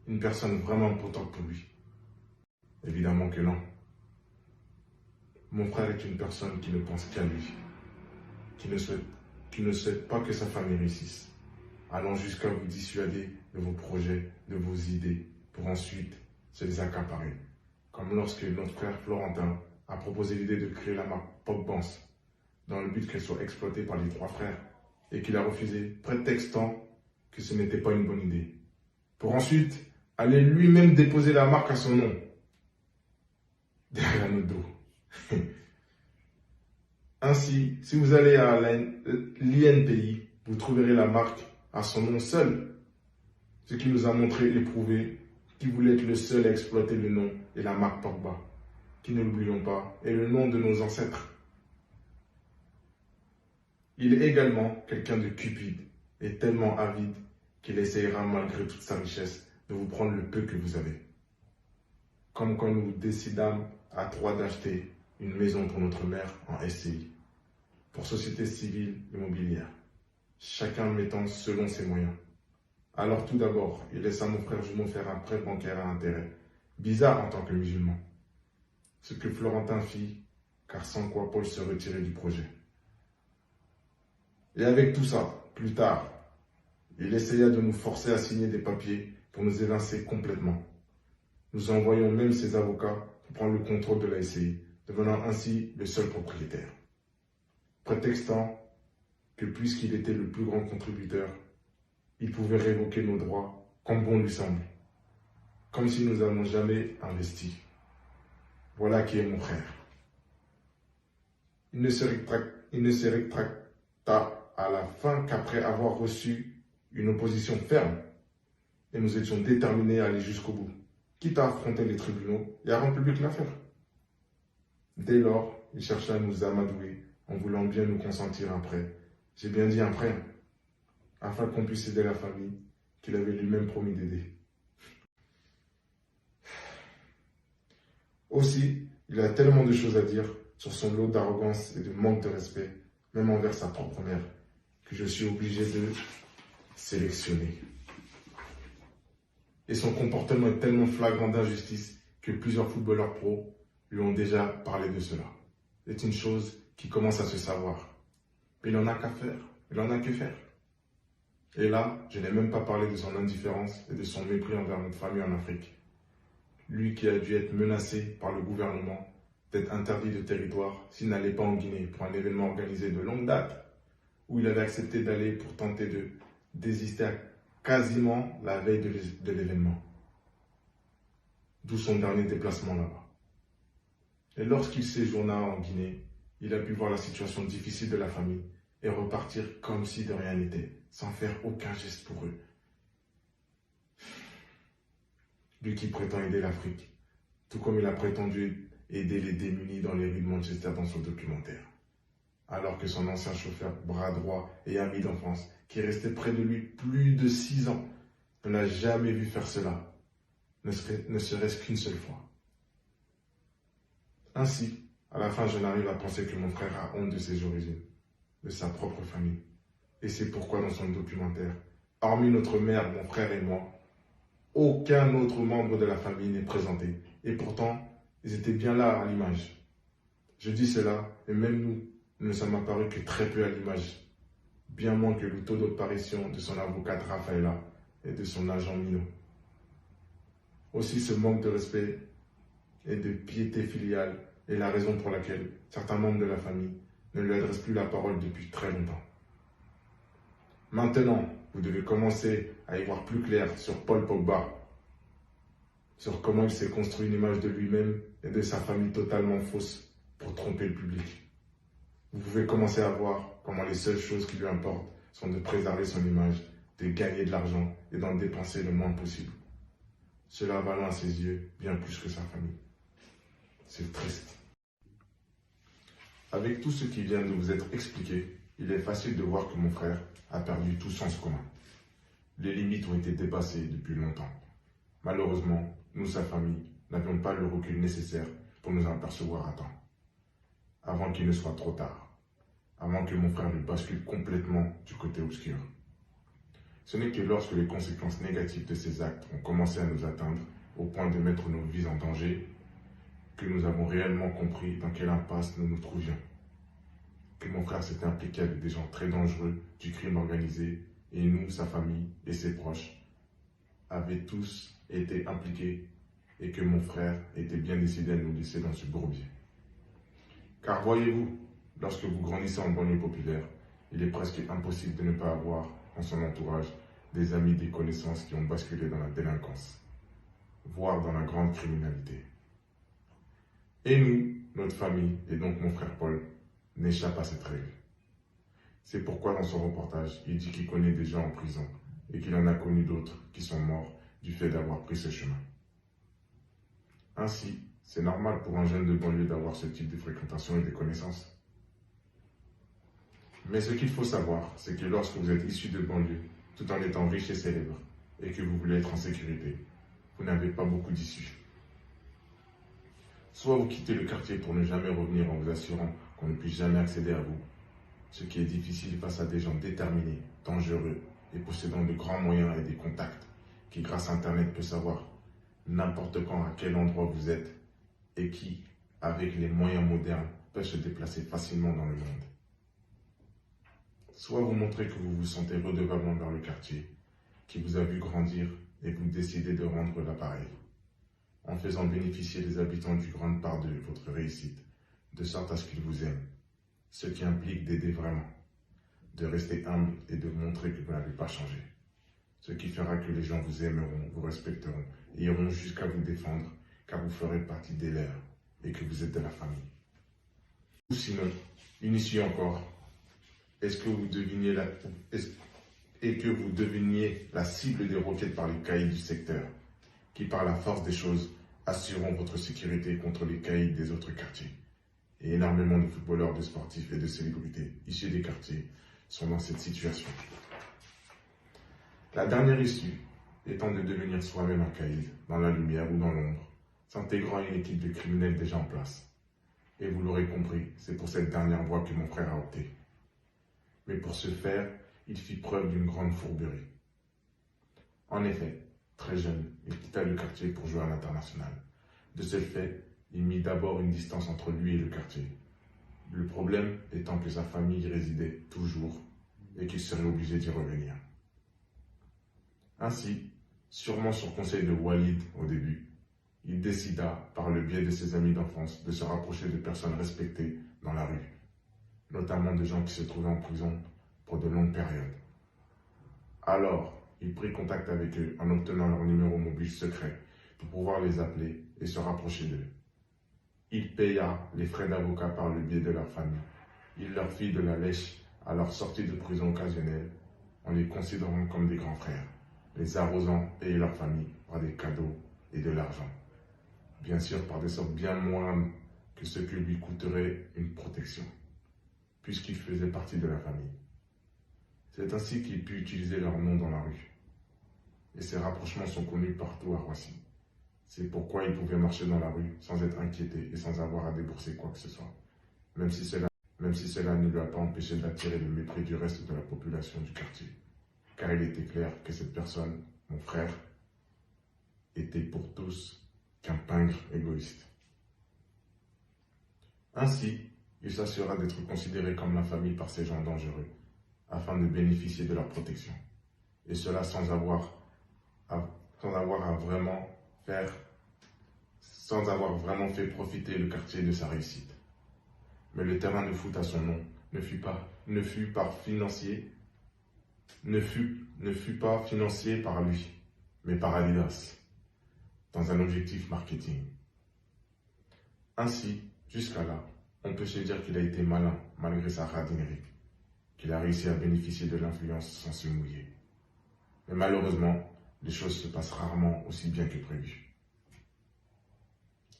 une personne vraiment importante pour lui? Évidemment que non. Mon frère est une personne qui ne pense qu'à lui, qui ne souhaite pas que sa famille réussisse, allant jusqu'à vous dissuader de vos projets, de vos idées, pour ensuite se les accaparer. Comme lorsque notre frère Florentin a proposé l'idée de créer la marque Pogba, dans le but qu'elle soit exploitée par les trois frères, et qu'il a refusé, prétextant que ce n'était pas une bonne idée, pour ensuite aller lui-même déposer la marque à son nom, derrière notre dos. Ainsi, si vous allez à l'INPI, vous trouverez la marque à son nom seul, ce qui nous a montré et prouvé qu'il voulait être le seul à exploiter le nom et la marque Pogba, qui, ne l'oublions pas, est le nom de nos ancêtres. Il est également quelqu'un de cupide et tellement avide qu'il essayera malgré toute sa richesse de vous prendre le peu que vous avez. Comme quand nous décidâmes à trois d'acheter une maison pour notre mère en SCI, pour Société Civile Immobilière, chacun mettant selon ses moyens. Alors tout d'abord, il laissa mon frère jumeau faire un prêt bancaire à intérêt, bizarre en tant que musulman. Ce que Florentin fit, car sans quoi Paul se retirait du projet. Et avec tout ça, plus tard, il essaya de nous forcer à signer des papiers pour nous évincer complètement. Nous envoyons même ses avocats pour prendre le contrôle de la SCI, devenant ainsi le seul propriétaire. Prétextant que puisqu'il était le plus grand contributeur, il pouvait révoquer nos droits comme bon lui semble, comme si nous n'avions jamais investi. Voilà qui est mon frère. Il ne se rétracta à la fin qu'après avoir reçu une opposition ferme, et nous étions déterminés à aller jusqu'au bout, quitte à affronter les tribunaux et à rendre public l'affaire. Dès lors, il chercha à nous amadouer en voulant bien nous consentir un prêt. J'ai bien dit un prêt, afin qu'on puisse aider la famille qu'il avait lui-même promis d'aider. Aussi, il a tellement de choses à dire sur son lot d'arrogance et de manque de respect, même envers sa propre mère, que je suis obligé de sélectionner. Et son comportement est tellement flagrant d'injustice que plusieurs footballeurs pros lui ont déjà parlé de cela. C'est une chose qui commence à se savoir. Mais il en a qu'à faire, il en a que faire. Et là, je n'ai même pas parlé de son indifférence et de son mépris envers notre famille en Afrique. Lui qui a dû être menacé par le gouvernement d'être interdit de territoire s'il n'allait pas en Guinée pour un événement organisé de longue date, où il avait accepté d'aller pour tenter de désister à quasiment la veille de l'événement. D'où son dernier déplacement là-bas. Et lorsqu'il séjourna en Guinée, il a pu voir la situation difficile de la famille et repartir comme si de rien n'était, sans faire aucun geste pour eux. Lui qui prétend aider l'Afrique, tout comme il a prétendu aider les démunis dans les rues de Manchester dans son documentaire. Alors que son ancien chauffeur, bras droit et ami d'enfance, qui restait près de lui plus de 6 ans, ne l'a jamais vu faire cela, ne serait-ce qu'une seule fois. Ainsi, à la fin, je n'arrive à penser que mon frère a honte de ses origines, de sa propre famille. Et c'est pourquoi dans son documentaire, hormis notre mère, mon frère et moi, aucun autre membre de la famille n'est présenté. Et pourtant, ils étaient bien là à l'image. Je dis cela, et même nous ne sommes apparus que très peu à l'image. Bien moins que le taux d'apparition de son avocate Rafaela et de son agent Mino. Aussi, ce manque de respect et de piété filiale est la raison pour laquelle certains membres de la famille ne lui adressent plus la parole depuis très longtemps. Maintenant, vous devez commencer à y voir plus clair sur Paul Pogba, sur comment il s'est construit une image de lui-même et de sa famille totalement fausse pour tromper le public. Vous pouvez commencer à voir comment les seules choses qui lui importent sont de préserver son image, de gagner de l'argent et d'en dépenser le moins possible. Cela valant à ses yeux bien plus que sa famille. C'est triste. Avec tout ce qui vient de vous être expliqué, il est facile de voir que mon frère a perdu tout sens commun. Les limites ont été dépassées depuis longtemps. Malheureusement, nous, sa famille, n'avions pas le recul nécessaire pour nous en apercevoir à temps. Avant qu'il ne soit trop tard. Avant que mon frère ne bascule complètement du côté obscur. Ce n'est que lorsque les conséquences négatives de ces actes ont commencé à nous atteindre, au point de mettre nos vies en danger, que nous avons réellement compris dans quelle impasse nous nous trouvions. Que mon frère s'était impliqué avec des gens très dangereux du crime organisé, et nous, sa famille et ses proches, avaient tous été impliqués, et que mon frère était bien décidé à nous laisser dans ce bourbier. Car voyez-vous, lorsque vous grandissez en banlieue populaire, il est presque impossible de ne pas avoir dans son entourage des amis, des connaissances qui ont basculé dans la délinquance, voire dans la grande criminalité. Et nous, notre famille, et donc mon frère Paul, n'échappe à cette règle. C'est pourquoi dans son reportage, il dit qu'il connaît des gens en prison et qu'il en a connu d'autres qui sont morts du fait d'avoir pris ce chemin. Ainsi, c'est normal pour un jeune de banlieue d'avoir ce type de fréquentation et de connaissances. Mais ce qu'il faut savoir, c'est que lorsque vous êtes issu de banlieue, tout en étant riche et célèbre, et que vous voulez être en sécurité, vous n'avez pas beaucoup d'issues. Soit vous quittez le quartier pour ne jamais revenir en vous assurant qu'on ne puisse jamais accéder à vous, ce qui est difficile face à des gens déterminés, dangereux et possédant de grands moyens et des contacts qui, grâce à Internet, peut savoir n'importe quand à quel endroit vous êtes et qui, avec les moyens modernes, peuvent se déplacer facilement dans le monde. Soit vous montrez que vous vous sentez redevable envers le quartier, qui vous a vu grandir et vous décidez de rendre l'appareil, en faisant bénéficier les habitants d'une grande part de votre réussite, de sorte à ce qu'ils vous aiment, ce qui implique d'aider vraiment, de rester humble et de montrer que vous n'avez pas changé, ce qui fera que les gens vous aimeront, vous respecteront et iront jusqu'à vous défendre, car vous ferez partie des leurs et que vous êtes de la famille. Ou sinon, une issue encore, est-ce que vous deviniez la cible des roquettes par les caïds du secteur, qui par la force des choses assureront votre sécurité contre les caïds des autres quartiers. Et énormément de footballeurs, de sportifs et de célébrités issus des quartiers sont dans cette situation. La dernière issue étant de devenir soi-même un caïd, dans la lumière ou dans l'ombre, s'intégrant à une équipe de criminels déjà en place. Et vous l'aurez compris, c'est pour cette dernière voie que mon frère a opté. Mais pour ce faire, il fit preuve d'une grande fourberie. En effet, très jeune, il quitta le quartier pour jouer à l'international. De ce fait, il mit d'abord une distance entre lui et le quartier. Le problème étant que sa famille y résidait toujours et qu'il serait obligé d'y revenir. Ainsi, sûrement sur conseil de Walid au début, il décida, par le biais de ses amis d'enfance, de se rapprocher de personnes respectées dans la rue, notamment de gens qui se trouvaient en prison pour de longues périodes. Alors, il prit contact avec eux en obtenant leur numéro mobile secret pour pouvoir les appeler et se rapprocher d'eux. Il paya les frais d'avocat par le biais de leur famille. Il leur fit de la lèche à leur sortie de prison occasionnelle en les considérant comme des grands frères, les arrosant et leur famille par des cadeaux et de l'argent. Bien sûr par des sommes bien moindres que ce que lui coûterait une protection, puisqu'il faisait partie de la famille. C'est ainsi qu'il put utiliser leur nom dans la rue. Et ces rapprochements sont connus partout à Roissy. C'est pourquoi il pouvait marcher dans la rue sans être inquiété et sans avoir à débourser quoi que ce soit, même si cela ne lui a pas empêché d'attirer le mépris du reste de la population du quartier. Car il était clair que cette personne, mon frère, était pour tous qu'un pingre égoïste. Ainsi, il s'assura d'être considéré comme la famille par ces gens dangereux, afin de bénéficier de leur protection. Et cela sans avoir vraiment fait profiter le quartier de sa réussite. Mais le terrain de foot à son nom ne fut pas financié par lui, mais par Adidas, dans un objectif marketing. Ainsi, jusqu'à là, on peut se dire qu'il a été malin malgré sa radinerie, qu'il a réussi à bénéficier de l'influence sans se mouiller. Mais malheureusement, les choses se passent rarement aussi bien que prévu.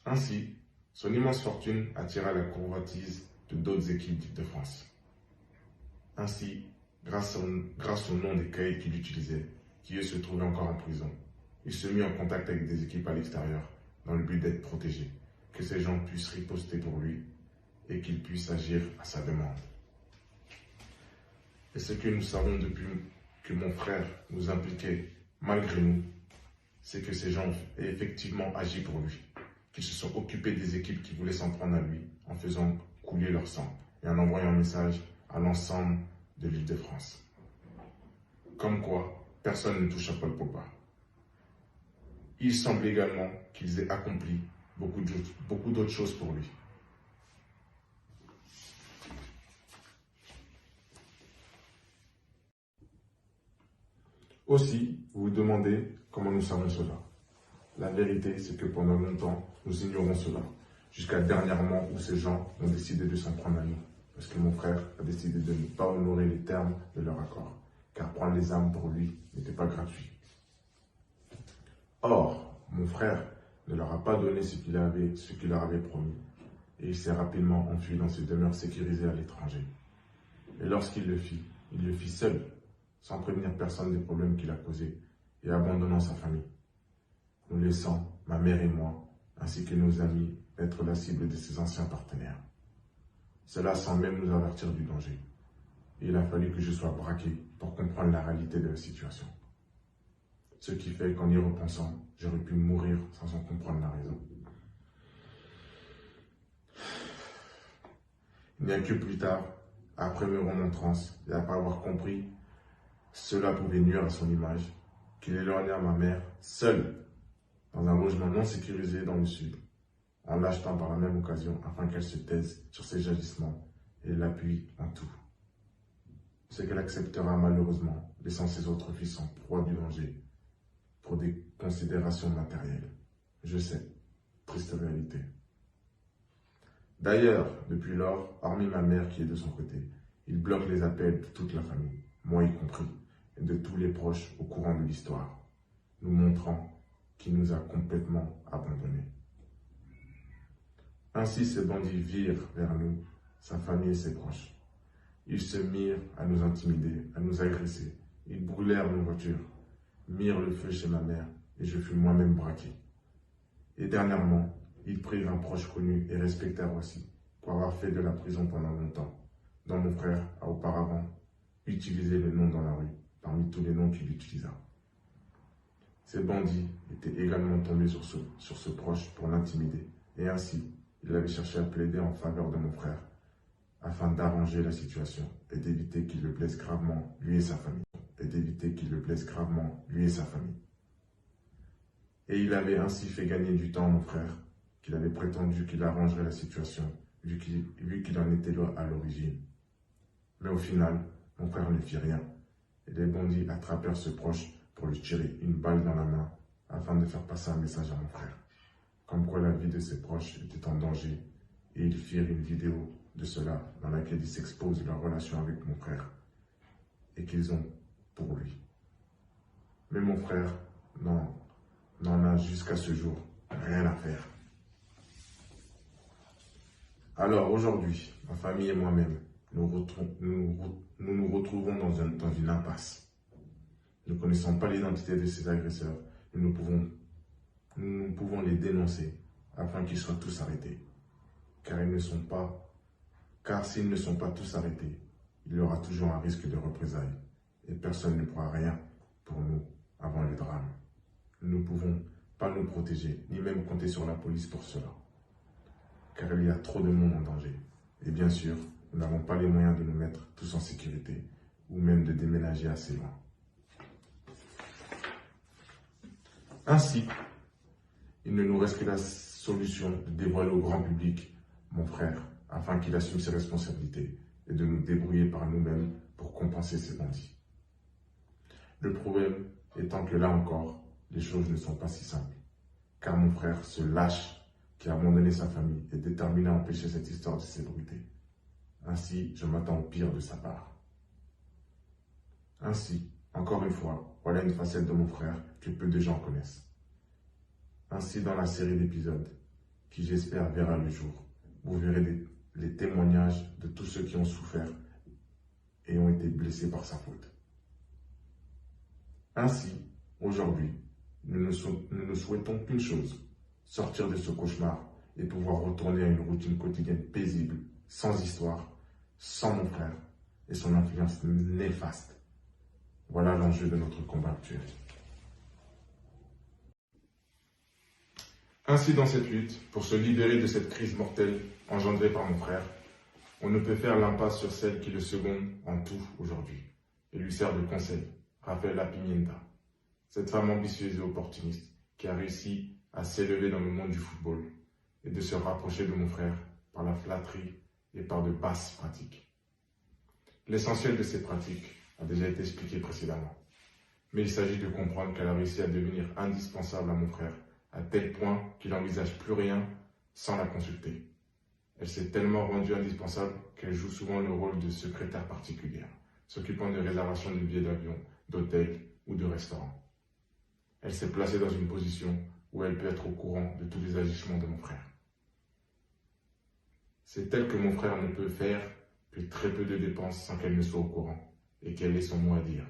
Ainsi, son immense fortune attira la convoitise de d'autres équipes de France. Ainsi, grâce au nom des caïds qu'il utilisait, qui eux se trouvaient encore en prison, il se mit en contact avec des équipes à l'extérieur dans le but d'être protégé, que ces gens puissent riposter pour lui et qu'il puisse agir à sa demande. Et ce que nous savons depuis que mon frère nous impliquait malgré nous, c'est que ces gens ont effectivement agi pour lui, qu'ils se sont occupés des équipes qui voulaient s'en prendre à lui en faisant couler leur sang et en envoyant un message à l'ensemble de l'Île-de-France. Comme quoi, personne ne touche à Paul Pogba. Il semble également qu'ils aient accompli beaucoup d'autres choses pour lui. Aussi, vous vous demandez comment nous savons cela. La vérité, c'est que pendant longtemps, nous ignorons cela, jusqu'à dernièrement où ces gens ont décidé de s'en prendre à nous, parce que mon frère a décidé de ne pas honorer les termes de leur accord, car prendre les armes pour lui n'était pas gratuit. Or, mon frère ne leur a pas donné ce qu'il leur avait promis, et il s'est rapidement enfui dans ses demeures sécurisées à l'étranger. Et lorsqu'il le fit seul, sans prévenir personne des problèmes qu'il a causés, et abandonnant sa famille, nous laissant, ma mère et moi, ainsi que nos amis, être la cible de ses anciens partenaires. Cela sans même nous avertir du danger. Et il a fallu que je sois braqué pour comprendre la réalité de la situation. Ce qui fait qu'en y repensant, j'aurais pu mourir sans en comprendre la raison. Il n'y a que plus tard, après mes remontrances et après avoir compris cela pouvait nuire à son image, qu'il éloigna ma mère seule dans un logement non sécurisé dans le sud, en l'achetant par la même occasion afin qu'elle se taise sur ses agissements et l'appuie en tout. Ce qu'elle acceptera malheureusement, laissant ses autres fils en proie du danger pour des considérations matérielles. Je sais, triste réalité. D'ailleurs, depuis lors, hormis ma mère qui est de son côté, il bloque les appels de toute la famille, moi y compris, et de tous les proches au courant de l'histoire, nous montrant qu'il nous a complètement abandonnés. Ainsi, ces bandits virent vers nous, sa famille et ses proches. Ils se mirent à nous intimider, à nous agresser. Ils brûlèrent nos voitures, mirent le feu chez ma mère et je fus moi-même braqué. Et dernièrement, ils prirent un proche connu et respecté à Roissy pour avoir fait de la prison pendant longtemps, dont mon frère a auparavant utilisé le nom dans la rue, parmi tous les noms qu'il utilisa. Ces bandits étaient également tombés sur ce proche pour l'intimider, et ainsi, il avait cherché à plaider en faveur de mon frère, afin d'arranger la situation et d'éviter qu'il le blesse gravement, lui et sa famille. et d'éviter qu'il le blesse gravement, lui et sa famille. Et il avait ainsi fait gagner du temps à mon frère, qu'il avait prétendu qu'il arrangerait la situation, vu qu'il en était là à l'origine. Mais au final, mon frère ne fit rien, et les bandits attrapèrent ce proche pour lui tirer une balle dans la main, afin de faire passer un message à mon frère, comme quoi la vie de ses proches était en danger, et ils firent une vidéo de cela dans laquelle ils s'exposent leur relation avec mon frère, et qu'ils ont pour lui. Mais mon frère n'en a jusqu'à ce jour rien à faire. Alors aujourd'hui, ma famille et moi-même, nous nous retrouvons dans une impasse. Ne connaissant pas l'identité de ces agresseurs, nous pouvons les dénoncer afin qu'ils soient tous arrêtés. Car s'ils ne sont pas tous arrêtés, il y aura toujours un risque de représailles et personne ne pourra rien pour nous avant le drame. Nous ne pouvons pas nous protéger, ni même compter sur la police pour cela. Car il y a trop de monde en danger. Et bien sûr, nous n'avons pas les moyens de nous mettre tous en sécurité ou même de déménager assez loin. Ainsi, il ne nous reste que la solution de dévoiler au grand public mon frère afin qu'il assume ses responsabilités et de nous débrouiller par nous-mêmes pour compenser ces bandits. Le problème étant que là encore, les choses ne sont pas si simples. Car mon frère, ce lâche qui a abandonné sa famille, est déterminé à empêcher cette histoire de s'ébruiter. Ainsi, je m'attends au pire de sa part. Ainsi, encore une fois, voilà une facette de mon frère que peu de gens connaissent. Ainsi, dans la série d'épisodes, qui j'espère verra le jour, vous verrez les témoignages de tous ceux qui ont souffert et ont été blessés par sa faute. Ainsi, aujourd'hui, nous ne souhaitons qu'une chose, sortir de ce cauchemar et pouvoir retourner à une routine quotidienne paisible, sans histoire, sans mon frère et son influence néfaste. Voilà l'enjeu de notre combat actuel. Ainsi, dans cette lutte, pour se libérer de cette crise mortelle engendrée par mon frère, on ne peut faire l'impasse sur celle qui le seconde en tout aujourd'hui et lui sert de conseil, Rafaela Pimienta. Cette femme ambitieuse et opportuniste qui a réussi à s'élever dans le monde du football et de se rapprocher de mon frère par la flatterie et par de basses pratiques. L'essentiel de ces pratiques a déjà été expliqué précédemment, mais il s'agit de comprendre qu'elle a réussi à devenir indispensable à mon frère à tel point qu'il n'envisage plus rien sans la consulter. Elle s'est tellement rendue indispensable qu'elle joue souvent le rôle de secrétaire particulière, s'occupant de réservation de billets d'avion, d'hôtel ou de restaurant. Elle s'est placée dans une position où elle peut être au courant de tous les agissements de mon frère. C'est elle que mon frère ne peut faire que très peu de dépenses sans qu'elle ne soit au courant et qu'elle ait son mot à dire.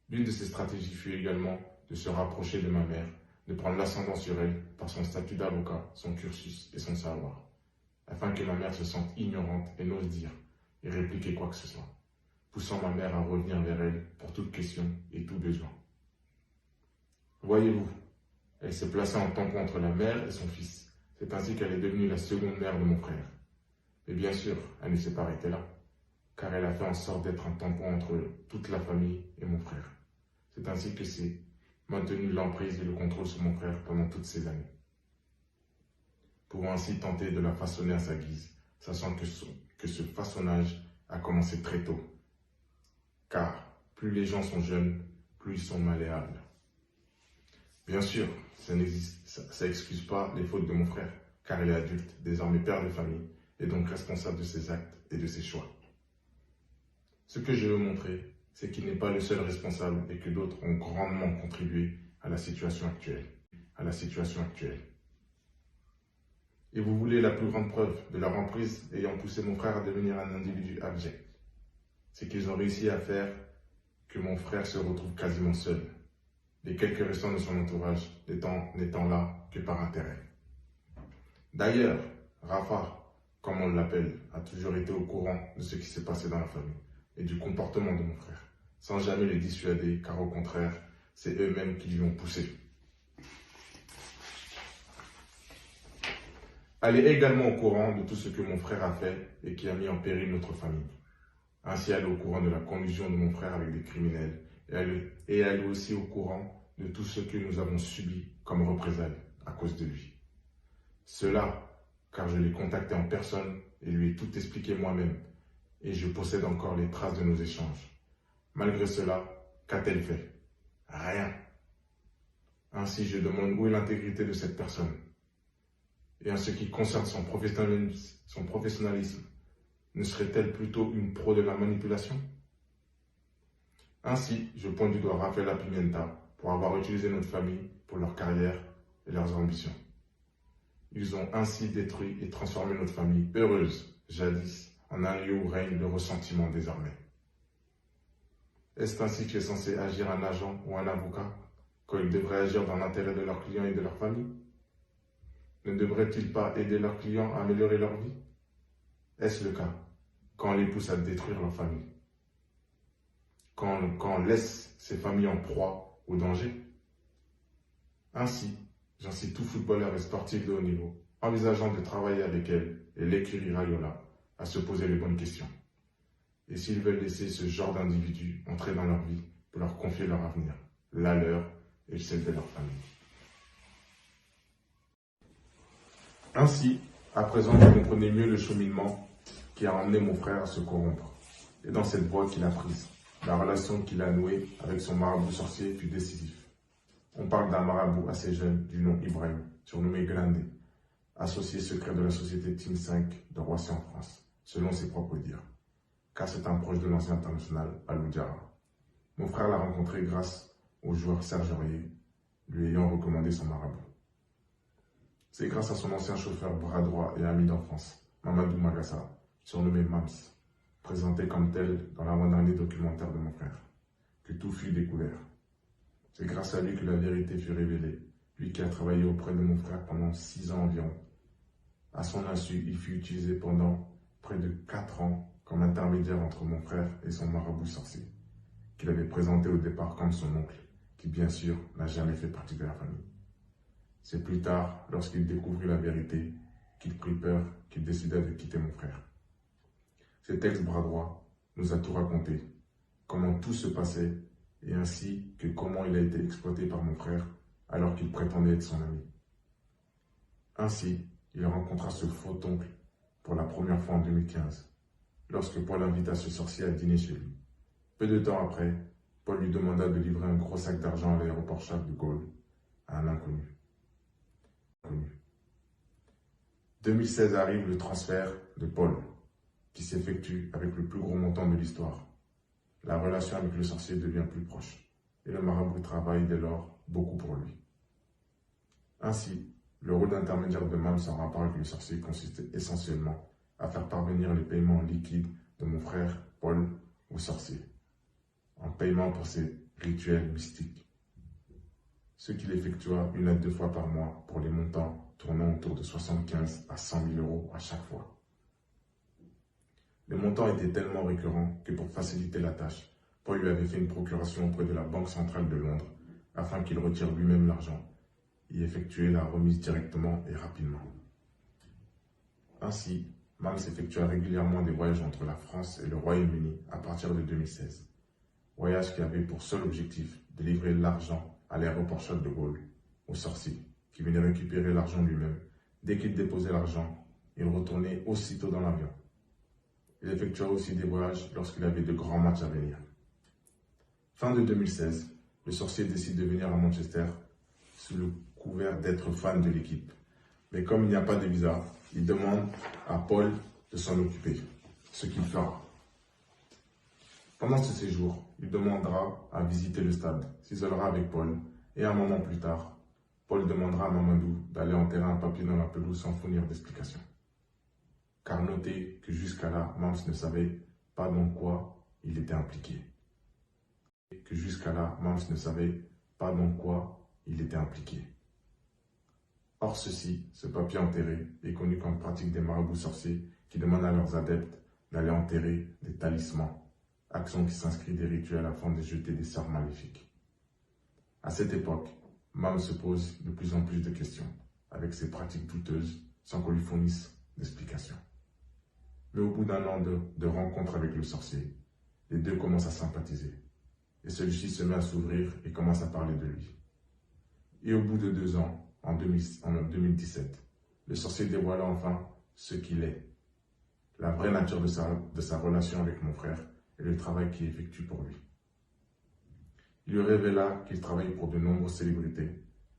L'une de ses stratégies fut également de se rapprocher de ma mère, de prendre l'ascendant sur elle par son statut d'avocat, son cursus et son savoir, afin que ma mère se sente ignorante et n'ose dire et répliquer quoi que ce soit, poussant ma mère à revenir vers elle pour toute question et tout besoin. Voyez-vous, elle s'est placée en tampon entre la mère et son fils. C'est ainsi qu'elle est devenue la seconde mère de mon frère. Et bien sûr, elle ne s'est pas arrêtée là, car elle a fait en sorte d'être un tampon entre toute la famille et mon frère. C'est ainsi que s'est maintenu l'emprise et le contrôle sur mon frère pendant toutes ces années. Pouvant ainsi tenter de la façonner à sa guise, sachant que ce façonnage a commencé très tôt. Car plus les gens sont jeunes, plus ils sont malléables. Bien sûr, ça n'excuse pas les fautes de mon frère, car il est adulte, désormais père de famille, et donc responsable de ses actes et de ses choix. Ce que je veux montrer, c'est qu'il n'est pas le seul responsable et que d'autres ont grandement contribué à la situation actuelle. Et vous voulez la plus grande preuve de leur emprise ayant poussé mon frère à devenir un individu abject. C'est qu'ils ont réussi à faire que mon frère se retrouve quasiment seul, les quelques restants de son entourage n'étant là que par intérêt. D'ailleurs, Rafa, comme on l'appelle, a toujours été au courant de ce qui s'est passé dans la famille et du comportement de mon frère, sans jamais le dissuader, car au contraire, c'est eux-mêmes qui lui ont poussé. Elle est également au courant de tout ce que mon frère a fait et qui a mis en péril notre famille. Ainsi, elle est au courant de la collusion de mon frère avec des criminels et elle est aussi au courant de tout ce que nous avons subi comme représailles à cause de lui. Cela, car je l'ai contacté en personne et lui ai tout expliqué moi-même et je possède encore les traces de nos échanges. Malgré cela, qu'a-t-elle fait? Rien. Ainsi, je demande où est l'intégrité de cette personne. Et en ce qui concerne son professionnalisme, ne serait-elle plutôt une pro de la manipulation? Ainsi, je pointe du doigt Rafaela Pimienta pour avoir utilisé notre famille pour leur carrière et leurs ambitions. Ils ont ainsi détruit et transformé notre famille heureuse, jadis, en un lieu où règne le ressentiment désormais. Est-ce ainsi qu'est censé agir un agent ou un avocat quand ils devraient agir dans l'intérêt de leurs clients et de leur famille? Ne devraient-ils pas aider leurs clients à améliorer leur vie? Est-ce le cas quand on les pousse à détruire leur famille? Quand on laisse ces familles en proie au danger? Ainsi, j'incite tout footballeur et sportif de haut niveau, envisageant de travailler avec elle et l'écurie Raiola, à se poser les bonnes questions. Et s'ils veulent laisser ce genre d'individus entrer dans leur vie pour leur confier leur avenir, la leur et celle de leur famille. Ainsi, à présent, vous comprenez mieux le cheminement qui a emmené mon frère à se corrompre. Et dans cette voie qu'il a prise, la relation qu'il a nouée avec son marabout sorcier fut décisif. On parle d'un marabout assez jeune du nom Ibrahim, surnommé Glandé, associé secret de la société Team 5 de Roissy en France, selon ses propres dires, car c'est un proche de l'ancien international Alou Diarra. Mon frère l'a rencontré grâce au joueur Serge Aurier, lui ayant recommandé son marabout. C'est grâce à son ancien chauffeur bras droit et ami d'enfance, Mamadou Magassa, surnommé Mams, présenté comme tel dans l'avant-dernier documentaire de mon frère, que tout fut découvert. C'est grâce à lui que la vérité fut révélée, lui qui a travaillé auprès de mon frère pendant 6 ans environ. À son insu, il fut utilisé pendant près de 4 ans comme intermédiaire entre mon frère et son marabout sorcier, qu'il avait présenté au départ comme son oncle, qui bien sûr n'a jamais fait partie de la famille. C'est plus tard, lorsqu'il découvrit la vérité, qu'il prit peur, qu'il décida de quitter mon frère. Cet ex-bras droit nous a tout raconté, comment tout se passait, et ainsi que comment il a été exploité par mon frère alors qu'il prétendait être son ami. Ainsi, il rencontra ce faux oncle pour la première fois en 2015, lorsque Paul invita ce sorcier à dîner chez lui. Peu de temps après, Paul lui demanda de livrer un gros sac d'argent à l'aéroport Charles de Gaulle à un inconnu. 2016 arrive le transfert de Paul, qui s'effectue avec le plus gros montant de l'histoire. La relation avec le sorcier devient plus proche, et le marabout travaille dès lors beaucoup pour lui. Ainsi, le rôle d'intermédiaire de Mams en rapport avec le sorcier consistait essentiellement à faire parvenir les paiements liquides de mon frère Paul au sorcier, en paiement pour ses rituels mystiques, ce qu'il effectua 1 à 2 fois par mois pour les montants tournant autour de 75 à 100 000 euros à chaque fois. Les montants étaient tellement récurrents que pour faciliter la tâche, Paul lui avait fait une procuration auprès de la Banque centrale de Londres afin qu'il retire lui-même l'argent et effectuer la remise directement et rapidement. Ainsi, Mams effectua régulièrement des voyages entre la France et le Royaume-Uni à partir de 2016. Voyages qui avaient pour seul objectif de livrer l'argent à l'aéroport Charles de Gaulle au sorcier, qui venait récupérer l'argent lui-même. Dès qu'il déposait l'argent, il retournait aussitôt dans l'avion. Il effectua aussi des voyages lorsqu'il avait de grands matchs à venir. Fin de 2016, le sorcier décide de venir à Manchester sous le couvert d'être fan de l'équipe. Mais comme il n'y a pas de visa, il demande à Paul de s'en occuper, ce qu'il fera. Pendant ce séjour, il demandera à visiter le stade, s'isolera avec Paul, et un moment plus tard, Paul demandera à Mamadou d'aller enterrer un papier dans la pelouse sans fournir d'explication. Car notez que jusqu'à là, Mams ne savait pas dans quoi il était impliqué. Or ce papier enterré est connu comme pratique des marabouts sorciers qui demandent à leurs adeptes d'aller enterrer des talismans, action qui s'inscrit des rituels afin de jeter des sorts maléfiques. À cette époque, Mams se pose de plus en plus de questions avec ses pratiques douteuses sans qu'on lui fournisse d'explications. Mais au bout d'un an de rencontre avec le sorcier, les deux commencent à sympathiser. Et celui-ci se met à s'ouvrir et commence à parler de lui. Et au bout de 2 ans, en 2017, le sorcier dévoila enfin ce qu'il est, la vraie nature de sa relation avec mon frère et le travail qu'il effectue pour lui. Il lui révéla qu'il travaille pour de nombreuses célébrités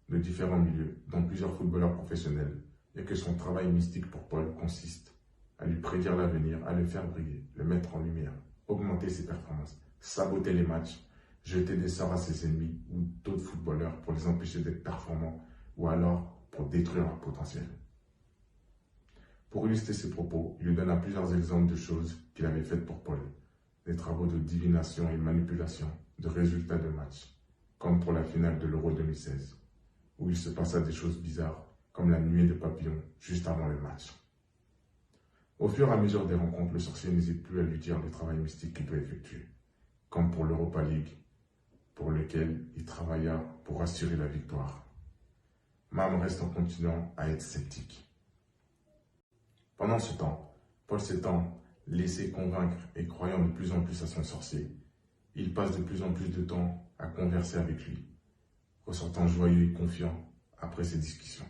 de différents milieux, dont plusieurs footballeurs professionnels, et que son travail mystique pour Paul consiste à lui prédire l'avenir, à le faire briller, le mettre en lumière, augmenter ses performances, saboter les matchs, jeter des sorts à ses ennemis ou d'autres footballeurs pour les empêcher d'être performants ou alors pour détruire leur potentiel. Pour illustrer ses propos, il lui donna plusieurs exemples de choses qu'il avait faites pour Paul, des travaux de divination et manipulation de résultats de matchs, comme pour la finale de l'Euro 2016, où il se passa des choses bizarres, comme la nuée de papillons juste avant le match. Au fur et à mesure des rencontres, le sorcier n'hésite plus à lui dire le travail mystique qu'il doit effectuer, comme pour l'Europa League, pour lequel il travailla pour assurer la victoire. Mam reste en continuant à être sceptique. Pendant ce temps, Paul s'étant laissé convaincre et croyant de plus en plus à son sorcier, il passe de plus en plus de temps à converser avec lui, ressortant joyeux et confiant après ces discussions.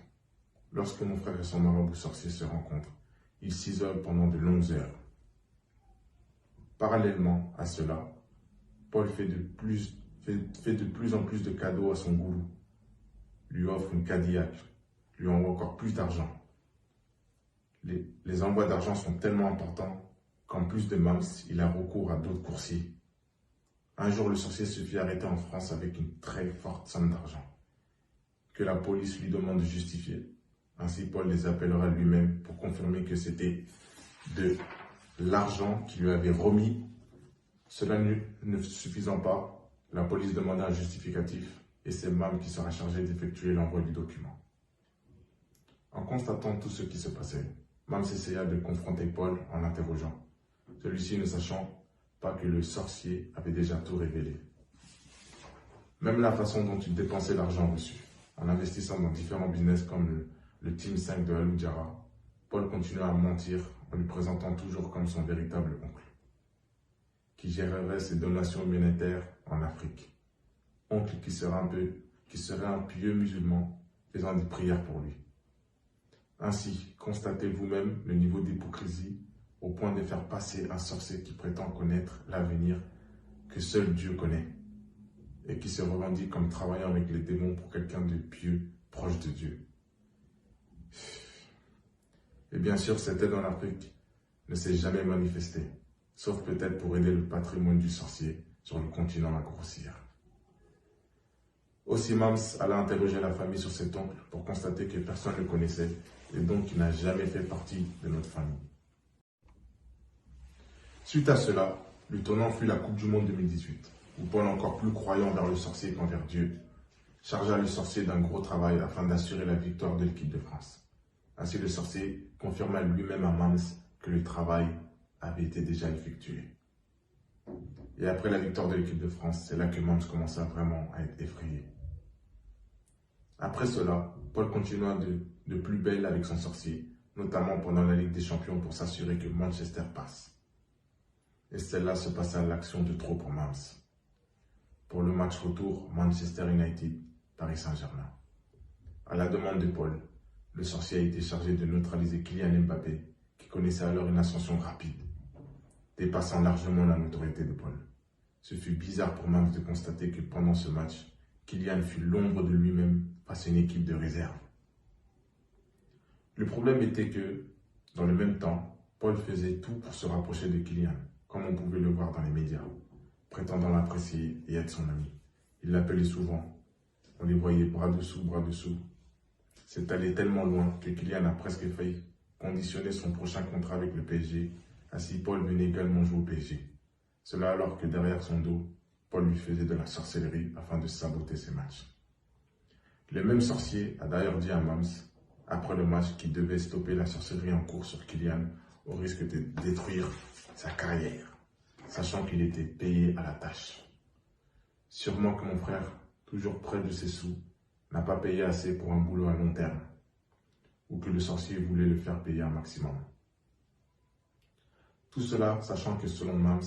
Lorsque mon frère et son marabout sorcier se rencontrent, ils s'isolent pendant de longues heures. Parallèlement à cela, Paul fait de plus en plus de cadeaux à son gourou, lui offre une Cadillac, lui envoie encore plus d'argent. Les envois d'argent sont tellement importants qu'en plus de Mams, il a recours à d'autres coursiers. Un jour, le sorcier se fit arrêter en France avec une très forte somme d'argent, que la police lui demande de justifier. Ainsi, Paul les appellera lui-même pour confirmer que c'était de l'argent qu'il lui avait remis. Cela ne suffisant pas, la police demanda un justificatif et c'est Mam qui sera chargé d'effectuer l'envoi du document. En constatant tout ce qui se passait, Mam essaya de confronter Paul en l'interrogeant, celui-ci ne sachant pas que le sorcier avait déjà tout révélé. Même la façon dont il dépensait l'argent reçu, en investissant dans différents business comme le Team 5 de Al Ujara, Paul continua à mentir en lui présentant toujours comme son véritable oncle, qui gérerait ses donations humanitaires en Afrique. Oncle qui serait un pieux musulman faisant des prières pour lui. Ainsi, constatez vous-même le niveau d'hypocrisie au point de faire passer un sorcier qui prétend connaître l'avenir que seul Dieu connaît et qui se revendique comme travaillant avec les démons pour quelqu'un de pieux, proche de Dieu. Et bien sûr, cette aide en Afrique ne s'est jamais manifestée, sauf peut-être pour aider le patrimoine du sorcier sur le continent à grossir. Aussi, Mams alla interroger la famille sur cet oncle pour constater que personne ne le connaissait et donc qu'il n'a jamais fait partie de notre famille. Suite à cela, le tournant fut la Coupe du Monde 2018, où Paul, encore plus croyant vers le sorcier qu'envers Dieu, chargea le sorcier d'un gros travail afin d'assurer la victoire de l'équipe de France. Ainsi, le sorcier confirma lui-même à Mams que le travail avait été déjà effectué. Et après la victoire de l'équipe de France, c'est là que Mams commença vraiment à être effrayé. Après cela, Paul continua de plus belle avec son sorcier, notamment pendant la Ligue des Champions pour s'assurer que Manchester passe. Et celle-là se passa à l'action de trop pour Mams. Pour le match retour, Manchester United, Paris Saint-Germain. À la demande de Paul, le sorcier a été chargé de neutraliser Kylian Mbappé, qui connaissait alors une ascension rapide, dépassant largement la notoriété de Paul. Ce fut bizarre pour Mams de constater que pendant ce match, Kylian fut l'ombre de lui-même face à une équipe de réserve. Le problème était que, dans le même temps, Paul faisait tout pour se rapprocher de Kylian, comme on pouvait le voir dans les médias, prétendant l'apprécier et être son ami. Il l'appelait souvent. On les voyait bras dessous, bras dessous. C'est allé tellement loin que Kylian a presque failli conditionner son prochain contrat avec le PSG, ainsi Paul venait également jouer au PSG. Cela alors que derrière son dos, Paul lui faisait de la sorcellerie afin de saboter ses matchs. Le même sorcier a d'ailleurs dit à Mams, après le match, qu'il devait stopper la sorcellerie en cours sur Kylian au risque de détruire sa carrière, sachant qu'il était payé à la tâche. Sûrement que mon frère, toujours près de ses sous, n'a pas payé assez pour un boulot à long terme, ou que le sorcier voulait le faire payer un maximum. Tout cela sachant que selon Mams,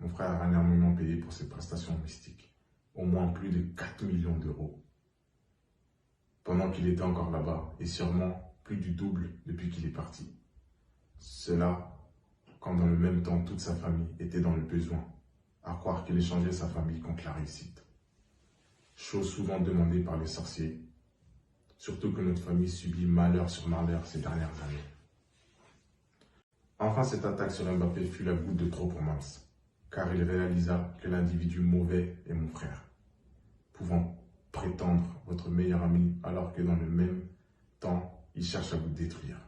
mon frère a énormément payé pour ses prestations mystiques, au moins plus de 4 millions d'euros, pendant qu'il était encore là-bas, et sûrement plus du double depuis qu'il est parti. Cela, quand dans le même temps toute sa famille était dans le besoin, à croire qu'il échangeait sa famille contre la réussite. Chose souvent demandée par les sorciers, surtout que notre famille subit malheur sur malheur ces dernières années. Enfin, cette attaque sur Mbappé fut la goutte de trop pour Mams, car il réalisa que l'individu mauvais est mon frère, pouvant prétendre votre meilleur ami alors que dans le même temps, il cherche à vous détruire.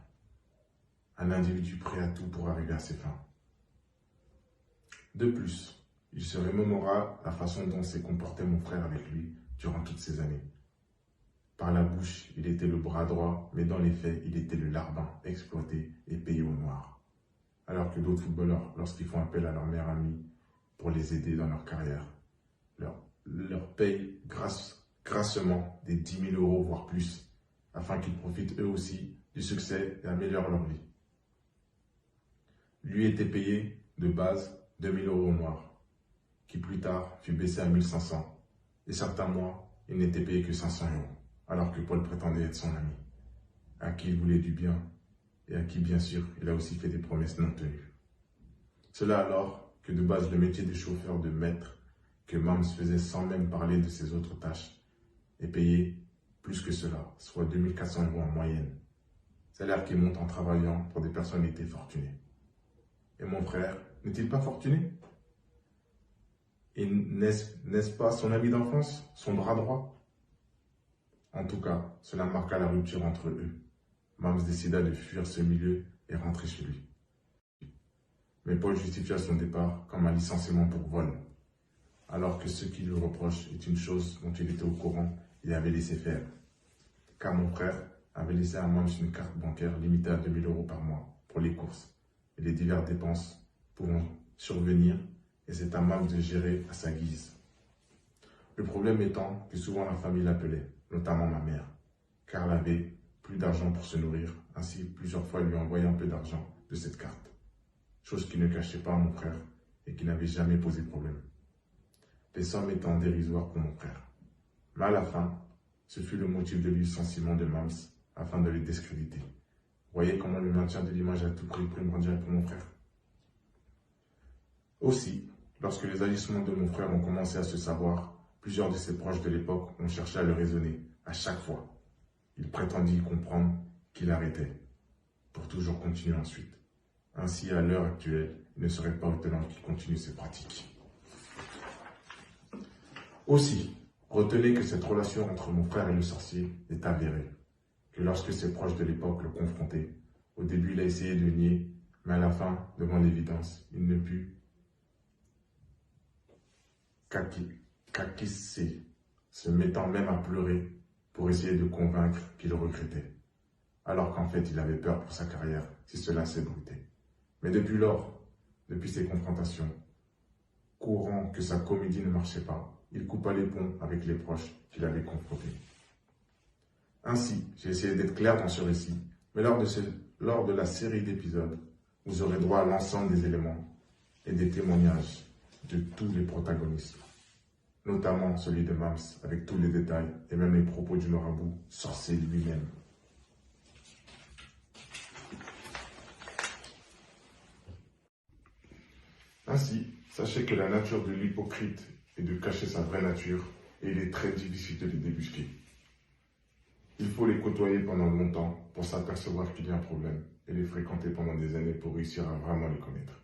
Un individu prêt à tout pour arriver à ses fins. De plus, il se remémora la façon dont s'est comporté mon frère avec lui durant toutes ces années. Par la bouche, il était le bras droit, mais dans les faits, il était le larbin, exploité et payé au noir. Alors que d'autres footballeurs, lorsqu'ils font appel à leur meilleur ami pour les aider dans leur carrière, leur payent grassement des 10 000 euros, voire plus, afin qu'ils profitent eux aussi du succès et améliorent leur vie. Lui était payé de base 2 000 euros au noir, qui plus tard fut baissé à 1 500, et certains mois, il n'était payé que 500 euros, alors que Paul prétendait être son ami, à qui il voulait du bien, et à qui, bien sûr, il a aussi fait des promesses non tenues. Cela alors que de base, le métier de chauffeur de maître que Mams faisait sans même parler de ses autres tâches est payé plus que cela, soit 2 400 euros en moyenne. Salaire qui monte en travaillant pour des personnalités fortunées. Et mon frère, n'est-il pas fortuné? Et n'est-ce pas son ami d'enfance, son bras droit? En tout cas, cela marqua la rupture entre eux. Mams décida de fuir ce milieu et rentrer chez lui. Mais Paul justifia son départ comme un licenciement pour vol, alors que ce qu'il lui reproche est une chose dont il était au courant et avait laissé faire. Car mon frère avait laissé à Mams une carte bancaire limitée à 2 000 euros par mois pour les courses et les diverses dépenses pouvant survenir, et c'est à Mams de gérer à sa guise. Le problème étant que souvent la famille l'appelait, notamment ma mère, car elle avait plus d'argent pour se nourrir, ainsi plusieurs fois lui envoyait un peu d'argent de cette carte, chose qui ne cachait pas à mon frère et qui n'avait jamais posé problème. Les sommes étant dérisoires pour mon frère. Mais à la fin, ce fut le motif de licenciement de Mams afin de les discréditer. Voyez comment le maintien de l'image a tout prix primordial pour mon frère. Aussi, lorsque les agissements de mon frère ont commencé à se savoir, plusieurs de ses proches de l'époque ont cherché à le raisonner, à chaque fois. Il prétendit comprendre qu'il arrêtait, pour toujours continuer ensuite. Ainsi, à l'heure actuelle, il ne serait pas étonnant qu'il continue ses pratiques. Aussi, retenez que cette relation entre mon frère et le sorcier est avérée, que lorsque ses proches de l'époque le confrontaient, au début il a essayé de nier, mais à la fin, devant l'évidence, il ne put qu'acquiescer, se mettant même à pleurer pour essayer de convaincre qu'il regrettait, alors qu'en fait il avait peur pour sa carrière si cela s'ébruitait. Mais depuis lors, depuis ces confrontations, courant que sa comédie ne marchait pas, il coupa les ponts avec les proches qu'il avait confrontés. Ainsi, j'ai essayé d'être clair dans ce récit, mais lors de la série d'épisodes, vous aurez droit à l'ensemble des éléments et des témoignages de tous les protagonistes, notamment celui de Mams, avec tous les détails et même les propos du marabout sorcier lui-même. Ainsi, sachez que la nature de l'hypocrite est de cacher sa vraie nature et il est très difficile de les débusquer. Il faut les côtoyer pendant longtemps pour s'apercevoir qu'il y a un problème et les fréquenter pendant des années pour réussir à vraiment les connaître.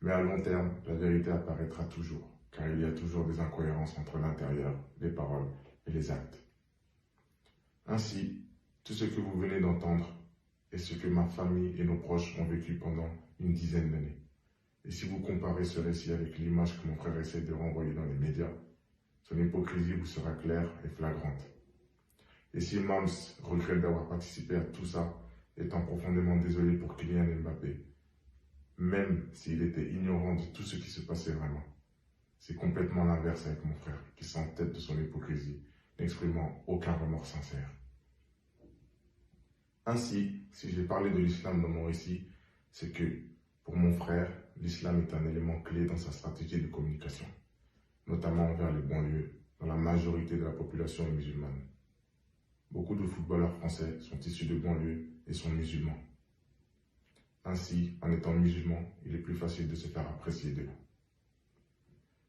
Mais à long terme, la vérité apparaîtra toujours, car il y a toujours des incohérences entre l'intérieur, les paroles et les actes. Ainsi, tout ce que vous venez d'entendre est ce que ma famille et nos proches ont vécu pendant une dizaine d'années. Et si vous comparez ce récit avec l'image que mon frère essaie de renvoyer dans les médias, son hypocrisie vous sera claire et flagrante. Et si Mams regrette d'avoir participé à tout ça, étant profondément désolé pour Kylian Mbappé, même s'il était ignorant de tout ce qui se passait vraiment, c'est complètement l'inverse avec mon frère, qui s'entête de son hypocrisie, n'exprimant aucun remords sincère. Ainsi, si j'ai parlé de l'islam dans mon récit, c'est que Pour mon frère, l'islam est un élément clé dans sa stratégie de communication, notamment envers les banlieues, dont la majorité de la population est musulmane. Beaucoup de footballeurs français sont issus de banlieues et sont musulmans. Ainsi, en étant musulman, il est plus facile de se faire apprécier d'eux.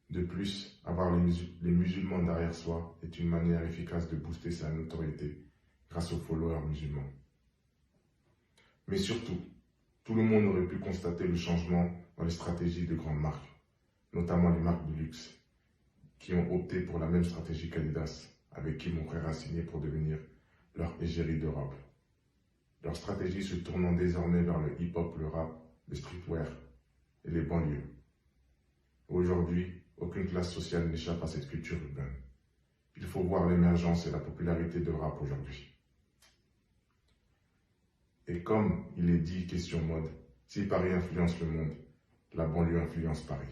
De plus, avoir les musulmans derrière soi est une manière efficace de booster sa notoriété grâce aux followers musulmans. Mais surtout, tout le monde aurait pu constater le changement dans les stratégies de grandes marques, notamment les marques de luxe, qui ont opté pour la même stratégie qu'Adidas, avec qui mon frère a signé pour devenir leur égérie d'Europe. Leur stratégie se tournant désormais vers le hip-hop, le rap, le streetwear et les banlieues. Aujourd'hui, aucune classe sociale n'échappe à cette culture urbaine. Il faut voir l'émergence et la popularité de rap aujourd'hui. Et comme il est dit question mode, si Paris influence le monde, la banlieue influence Paris.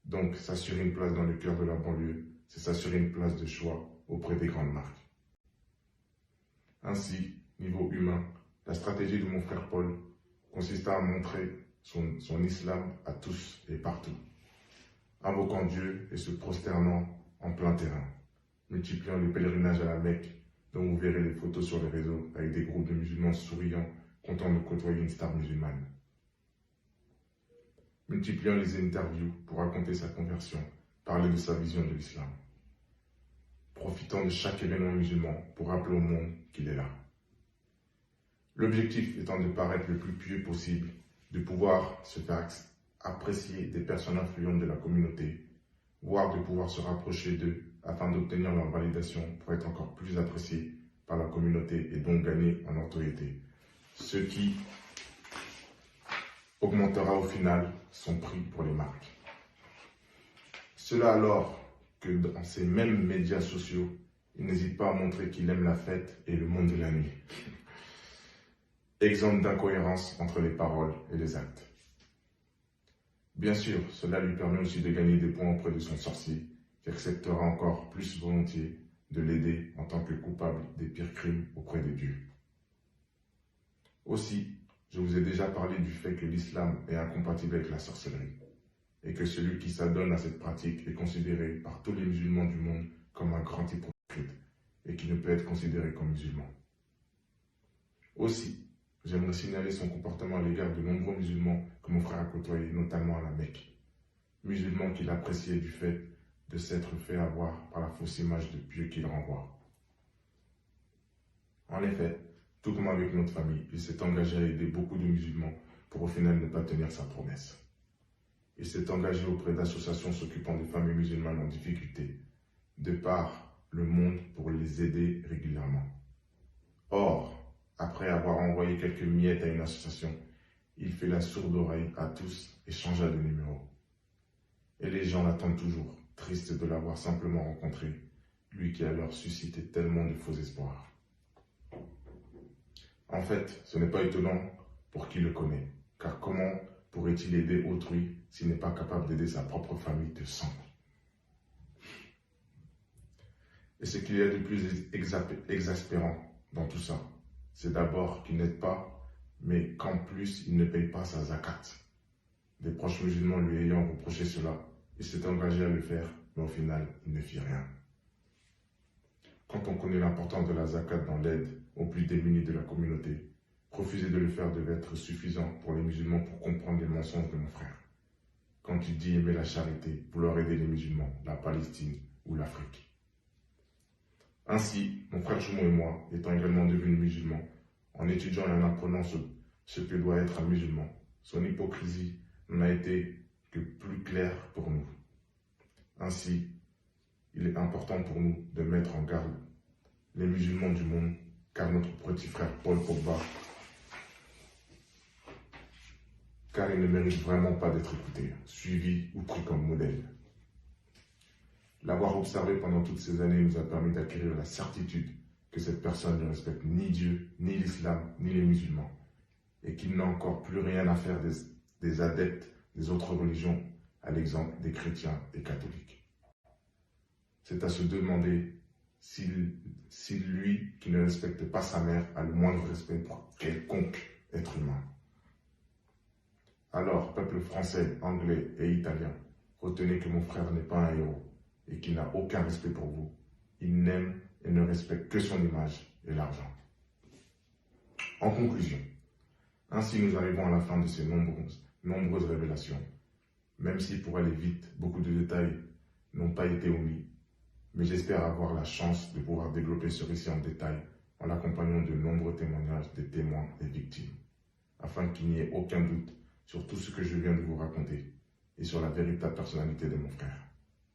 Donc, s'assurer une place dans le cœur de la banlieue, c'est s'assurer une place de choix auprès des grandes marques. Ainsi, niveau humain, la stratégie de mon frère Paul consista à montrer son islam à tous et partout, invoquant Dieu et se prosternant en plein terrain, multipliant les pèlerinages à la Mecque, dont vous verrez les photos sur les réseaux avec des groupes de musulmans souriants, contents de côtoyer une star musulmane. Multipliant les interviews pour raconter sa conversion, parler de sa vision de l'islam. Profitant de chaque événement musulman pour rappeler au monde qu'il est là. L'objectif étant de paraître le plus pieux possible, de pouvoir se faire apprécier des personnes influentes de la communauté, voire de pouvoir se rapprocher d'eux afin d'obtenir leur validation pour être encore plus apprécié par la communauté et donc gagner en notoriété. Ce qui augmentera au final son prix pour les marques. Cela alors que dans ces mêmes médias sociaux, il n'hésite pas à montrer qu'il aime la fête et le monde de la nuit. Exemple d'incohérence entre les paroles et les actes. Bien sûr, cela lui permet aussi de gagner des points auprès de son sorcier, qui acceptera encore plus volontiers de l'aider en tant que coupable des pires crimes auprès de Dieu. Aussi, je vous ai déjà parlé du fait que l'islam est incompatible avec la sorcellerie, et que celui qui s'adonne à cette pratique est considéré par tous les musulmans du monde comme un grand hypocrite, et qui ne peut être considéré comme musulman. Aussi, j'aimerais signaler son comportement à l'égard de nombreux musulmans que mon frère a côtoyés, notamment à la Mecque. Musulmans qu'il appréciait du fait de s'être fait avoir par la fausse image de Dieu qu'il renvoie. En effet, tout comme avec notre famille, il s'est engagé à aider beaucoup de musulmans pour au final ne pas tenir sa promesse. Il s'est engagé auprès d'associations s'occupant de familles musulmanes en difficulté, de par le monde pour les aider régulièrement. Or, après avoir envoyé quelques miettes à une association, il fait la sourde oreille à tous et changea de numéro. Et les gens l'attendent toujours, tristes de l'avoir simplement rencontré, lui qui a alors suscité tellement de faux espoirs. En fait, ce n'est pas étonnant pour qui le connaît, car comment pourrait-il aider autrui s'il n'est pas capable d'aider sa propre famille de sang? Et ce qu'il y a de plus exaspérant dans tout ça, c'est d'abord qu'il n'aide pas, mais qu'en plus il ne paye pas sa zakat. Des proches musulmans lui ayant reproché cela, il s'est engagé à le faire, mais au final, il ne fit rien. Quand on connaît l'importance de la zakat dans l'aide aux plus démunis de la communauté, refuser de le faire devait être suffisant pour les musulmans pour comprendre les mensonges de mon frère. Quand il dit aimer la charité, vouloir aider les musulmans, la Palestine ou l'Afrique. Ainsi, mon frère Jumeau et moi, étant également devenus musulmans, en étudiant et en apprenant ce que doit être un musulman, son hypocrisie n'a été que plus claire pour nous. Ainsi, il est important pour nous de mettre en garde les musulmans du monde, car notre petit frère Paul Pogba, car il ne mérite vraiment pas d'être écouté, suivi ou pris comme modèle. L'avoir observé pendant toutes ces années nous a permis d'acquérir la certitude que cette personne ne respecte ni Dieu, ni l'islam, ni les musulmans, et qu'il n'a encore plus rien à faire des adeptes des autres religions, à l'exemple des chrétiens et catholiques. C'est à se demander si lui, qui ne respecte pas sa mère, a le moindre respect pour quelconque être humain. Alors, peuple français, anglais et italien, retenez que mon frère n'est pas un héros et qu'il n'a aucun respect pour vous. Il n'aime et ne respecte que son image et l'argent. En conclusion, ainsi nous arrivons à la fin de ces nombreuses révélations. Même si pour aller vite, beaucoup de détails n'ont pas été omis, mais j'espère avoir la chance de pouvoir développer ce récit en détail en l'accompagnant de nombreux témoignages des témoins et victimes, afin qu'il n'y ait aucun doute sur tout ce que je viens de vous raconter et sur la véritable personnalité de mon frère,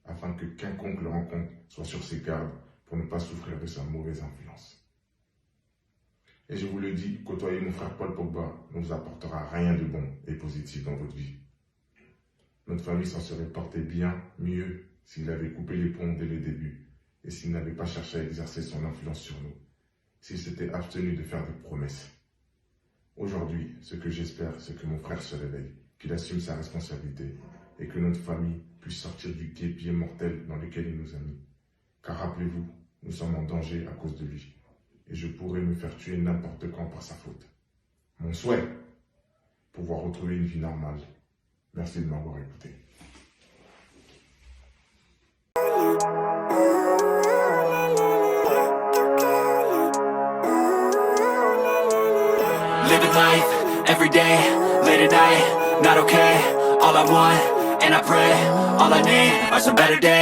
afin que quiconque le rencontre soit sur ses gardes pour ne pas souffrir de sa mauvaise influence. Et je vous le dis, côtoyer mon frère Paul Pogba ne vous apportera rien de bon et positif dans votre vie. Notre famille s'en serait portée bien mieux s'il avait coupé les ponts dès le début et s'il n'avait pas cherché à exercer son influence sur nous, s'il s'était abstenu de faire des promesses. Aujourd'hui, ce que j'espère, c'est que mon frère se réveille, qu'il assume sa responsabilité et que notre famille puisse sortir du guêpier mortel dans lequel il nous a mis. Car rappelez-vous, nous sommes en danger à cause de lui et je pourrais me faire tuer n'importe quand par sa faute. Mon souhait, pouvoir retrouver une vie normale. Merci de m'avoir écouté. Living life, every day, late at night, not okay. All I want, and I pray, all I need are some better days.